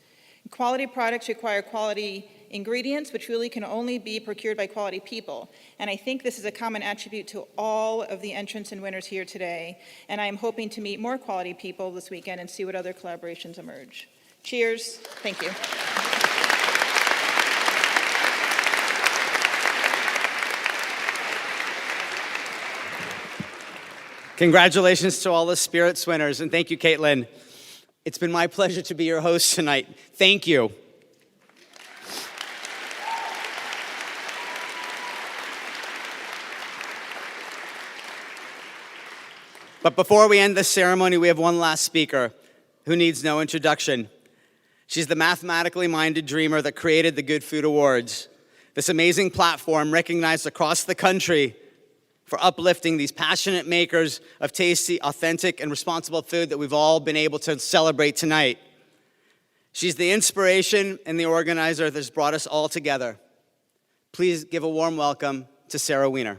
Quality products require quality ingredients, which really can only be procured by quality people. And I think this is a common attribute to all of the entrants and winners here today. And I'm hoping to meet more quality people this weekend and see what other collaborations emerge. Cheers. Thank you. Congratulations to all the Spirits winners, and thank you, Caitlin. It's been my pleasure to be your host tonight. Thank you. But before we end this ceremony, we have one last speaker who needs no introduction. She's the mathematically minded dreamer that created the Good Food Awards, this amazing platform recognized across the country for uplifting these passionate makers of tasty, authentic, and responsible food that we've all been able to celebrate tonight. She's the inspiration and the organizer that's brought us all together. Please give a warm welcome to Sarah Weiner.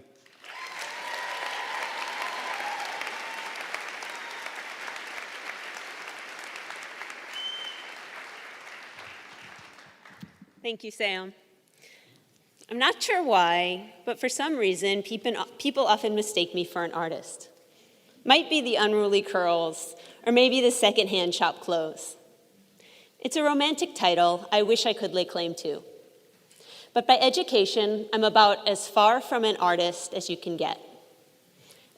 Thank you, Sam. I'm not sure why, but for some reason, people often mistake me for an artist. Might be the unruly curls, or maybe the secondhand chopped clothes. It's a romantic title I wish I could lay claim to. But by education, I'm about as far from an artist as you can get.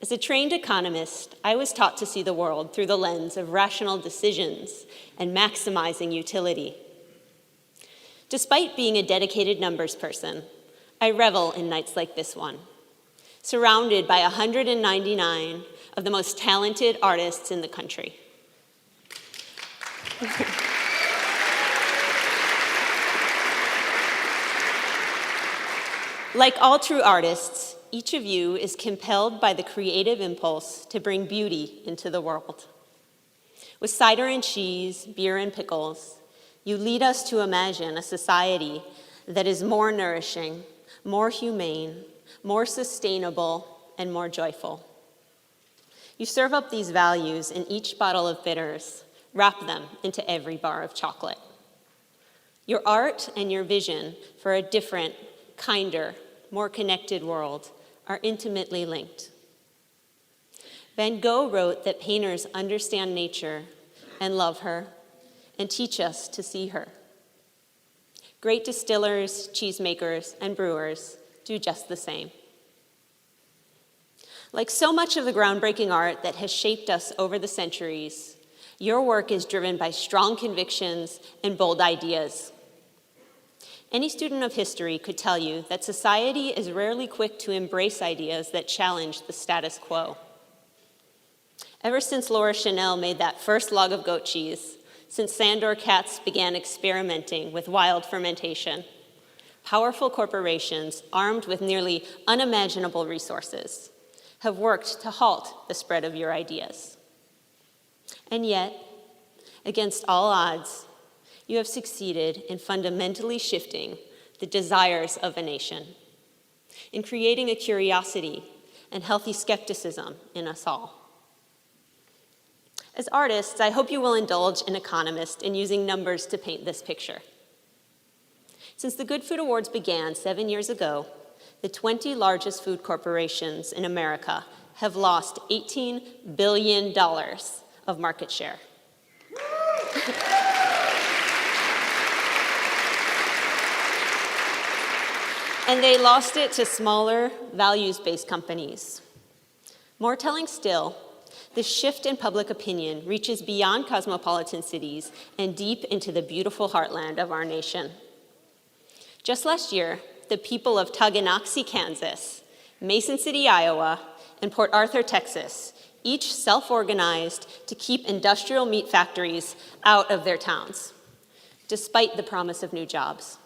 As a trained economist, I was taught to see the world through the lens of rational decisions and maximizing utility. Despite being a dedicated numbers person, I revel in nights like this one, surrounded by 199 of the most talented artists in the country. Like all true artists, each of you is compelled by the creative impulse to bring beauty into the world. With cider and cheese, beer and pickles, you lead us to imagine a society that is more nourishing, more humane, more sustainable, and more joyful. You serve up these values in each bottle of bitters, wrap them into every bar of chocolate. Your art and your vision for a different, kinder, more connected world are intimately linked. Van Gogh wrote that painters understand nature and love her and teach us to see her. Great distillers, cheesemakers, and brewers do just the same. Like so much of the groundbreaking art that has shaped us over the centuries, your work is driven by strong convictions and bold ideas. Any student of history could tell you that society is rarely quick to embrace ideas that challenge the status quo. Ever since Laura Chanel made that first log of goat cheese, since Sandor Katz began experimenting with wild fermentation, powerful corporations armed with nearly unimaginable resources have worked to halt the spread of your ideas. And yet, against all odds, you have succeeded in fundamentally shifting the desires of a nation, in creating a curiosity and healthy skepticism in us all. As artists, I hope you will indulge an economist in using numbers to paint this picture. Since the Good Food Awards began 7 years ago, the 20 largest food corporations in America have lost $18 billion of market share. And they lost it to smaller, values-based companies. More telling still, the shift in public opinion reaches beyond cosmopolitan cities and deep into the beautiful heartland of our nation. Just last year, the people of Tonganoxie, Kansas, Mason City, Iowa, and Port Arthur, Texas, each self-organized to keep industrial meat factories out of their towns, despite the promise of new jobs.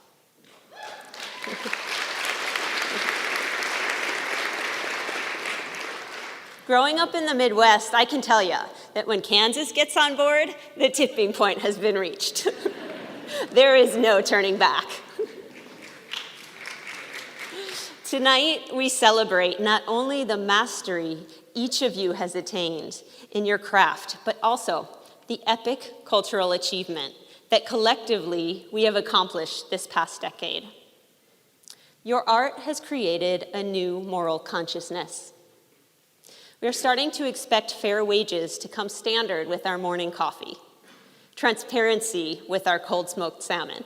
Growing up in the Midwest, I can tell you that when Kansas gets on board, the tipping point has been reached. There is no turning back. Tonight, we celebrate not only the mastery each of you has attained in your craft, but also the epic cultural achievement that collectively we have accomplished this past decade. Your art has created a new moral consciousness. We are starting to expect fair wages to come standard with our morning coffee, transparency with our cold smoked salmon.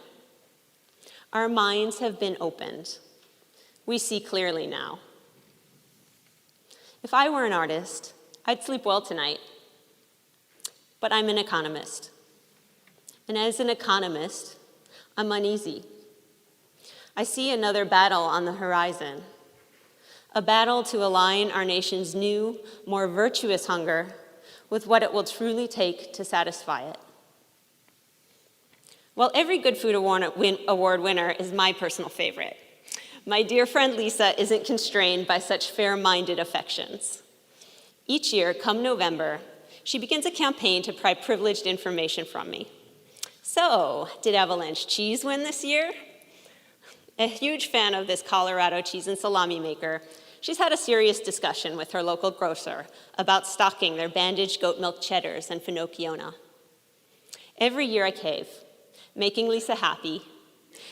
Our minds have been opened. We see clearly now. If I were an artist, I'd sleep well tonight. But I'm an economist. And as an economist, I'm uneasy. I see another battle on the horizon. A battle to align our nation's new, more virtuous hunger with what it will truly take to satisfy it. While every Good Food Award winner is my personal favorite, my dear friend Lisa isn't constrained by such fair-minded affections. Each year, come November, she begins a campaign to pry privileged information from me. So, did Avalanche Cheese win this year? A huge fan of this Colorado cheese and salami maker, she's had a serious discussion with her local grocer about stocking their bandaged goat milk cheddars and finocchiona. Every year I cave, making Lisa happy,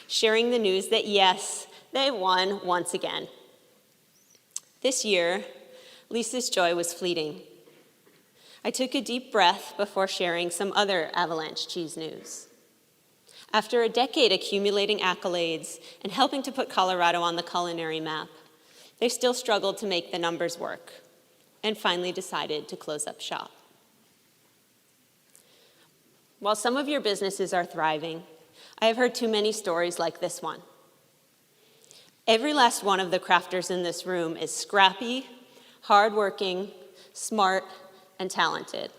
sharing the news that yes, they won once again. This year, Lisa's joy was fleeting. I took a deep breath before sharing some other avalanche cheese news. After a decade accumulating accolades and helping to put Colorado on the culinary map, they still struggled to make the numbers work and finally decided to close up shop. While some of your businesses are thriving, I have heard too many stories like this one. Every last one of the crafters in this room is scrappy, hardworking, smart, and talented.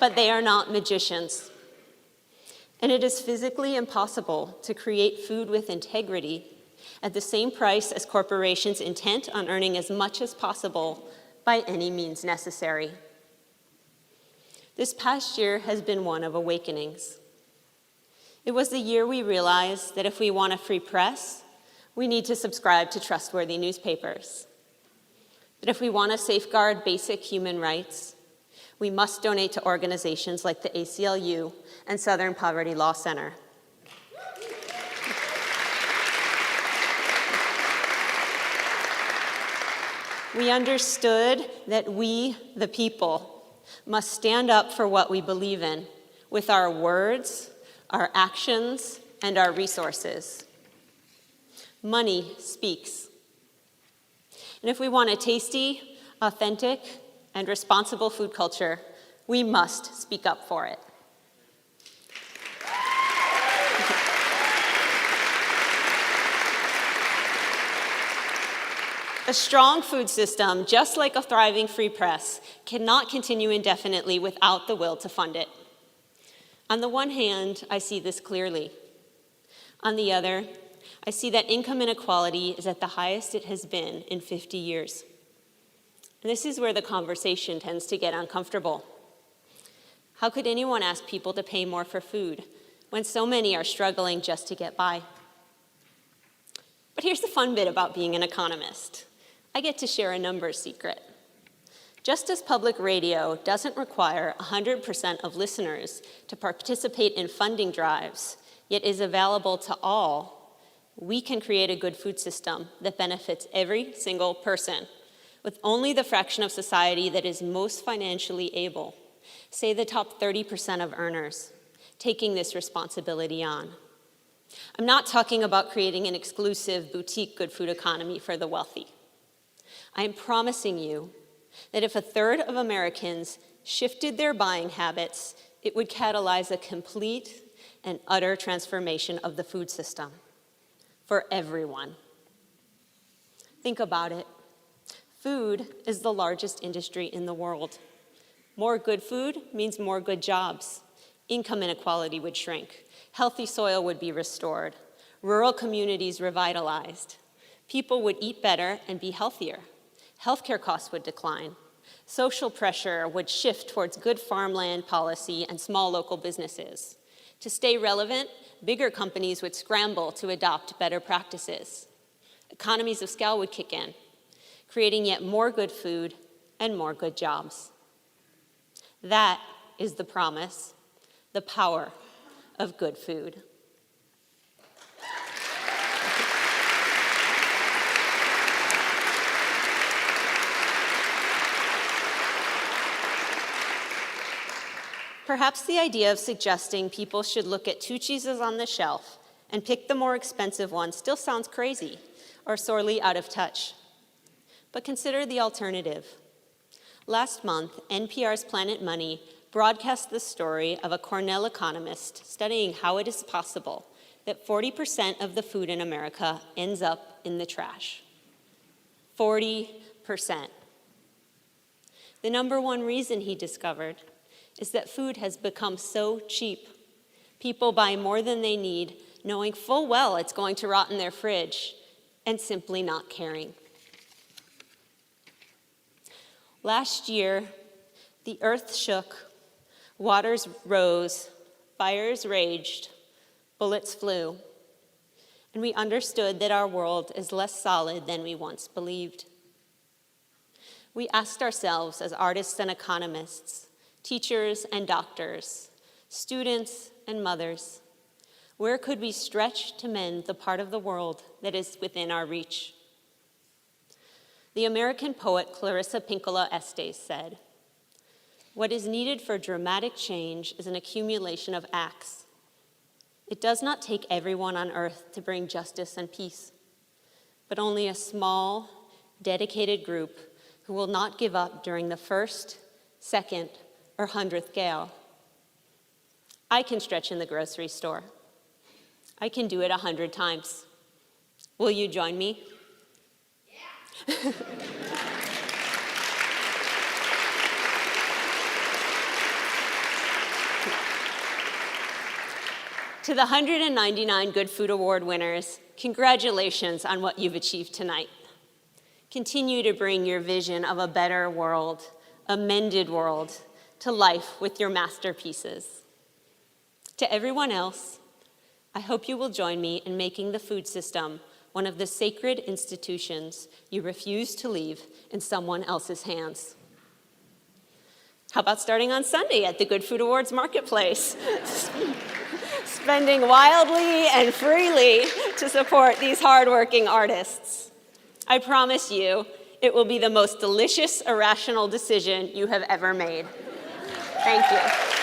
But they are not magicians. And it is physically impossible to create food with integrity at the same price as corporations intent on earning as much as possible by any means necessary. This past year has been one of awakenings. It was the year we realized that if we want a free press, we need to subscribe to trustworthy newspapers. That if we want to safeguard basic human rights, we must donate to organizations like the ACLU and Southern Poverty Law Center. We understood that we, the people, must stand up for what we believe in with our words, our actions, and our resources. Money speaks. And if we want a tasty, authentic, and responsible food culture, we must speak up for it. A strong food system, just like a thriving free press, cannot continue indefinitely without the will to fund it. On the one hand, I see this clearly. On the other, I see that income inequality is at the highest it has been in 50 years. And this is where the conversation tends to get uncomfortable. How could anyone ask people to pay more for food when so many are struggling just to get by? But here's the fun bit about being an economist. I get to share a numbers secret. Just as public radio doesn't require 100% of listeners to participate in funding drives, yet is available to all, we can create a good food system that benefits every single person, with only the fraction of society that is most financially able, say the top 30% of earners, taking this responsibility on. I'm not talking about creating an exclusive boutique good food economy for the wealthy. I am promising you that if a third of Americans shifted their buying habits, it would catalyze a complete and utter transformation of the food system for everyone. Think about it. Food is the largest industry in the world. More good food means more good jobs. Income inequality would shrink. Healthy soil would be restored. Rural communities revitalized. People would eat better and be healthier. Healthcare costs would decline. Social pressure would shift towards good farmland policy and small local businesses. To stay relevant, bigger companies would scramble to adopt better practices. Economies of scale would kick in, creating yet more good food and more good jobs. That is the promise, the power of good food. Perhaps the idea of suggesting people should look at 2 cheeses on the shelf and pick the more expensive one still sounds crazy or sorely out of touch. But consider the alternative. Last month, NPR's Planet Money broadcast the story of a Cornell economist studying how it is possible that 40% of the food in America ends up in the trash. 40%. The number one reason, he discovered, is that food has become so cheap. People buy more than they need, knowing full well it's going to rot in their fridge, and simply not caring. Last year, the earth shook, waters rose, fires raged, bullets flew, and we understood that our world is less solid than we once believed. We asked ourselves as artists and economists, teachers and doctors, students and mothers, where could we stretch to mend the part of the world that is within our reach? The American poet Clarissa Pinkola Estes said, "What is needed for dramatic change is an accumulation of acts. It does not take everyone on earth to bring justice and peace, but only a small, dedicated group who will not give up during the first, second, or 100th gale. I can stretch in the grocery store. I can do it 100 times. Will you join me?" Yeah. To the 199 Good Food Award winners, congratulations on what you've achieved tonight. Continue to bring your vision of a better world, a mended world, to life with your masterpieces. To everyone else, I hope you will join me in making the food system one of the sacred institutions you refuse to leave in someone else's hands. How about starting on Sunday at the Good Food Awards Marketplace? Spending wildly and freely to support these hardworking artists. I promise you, it will be the most delicious, irrational decision you have ever made. Thank you.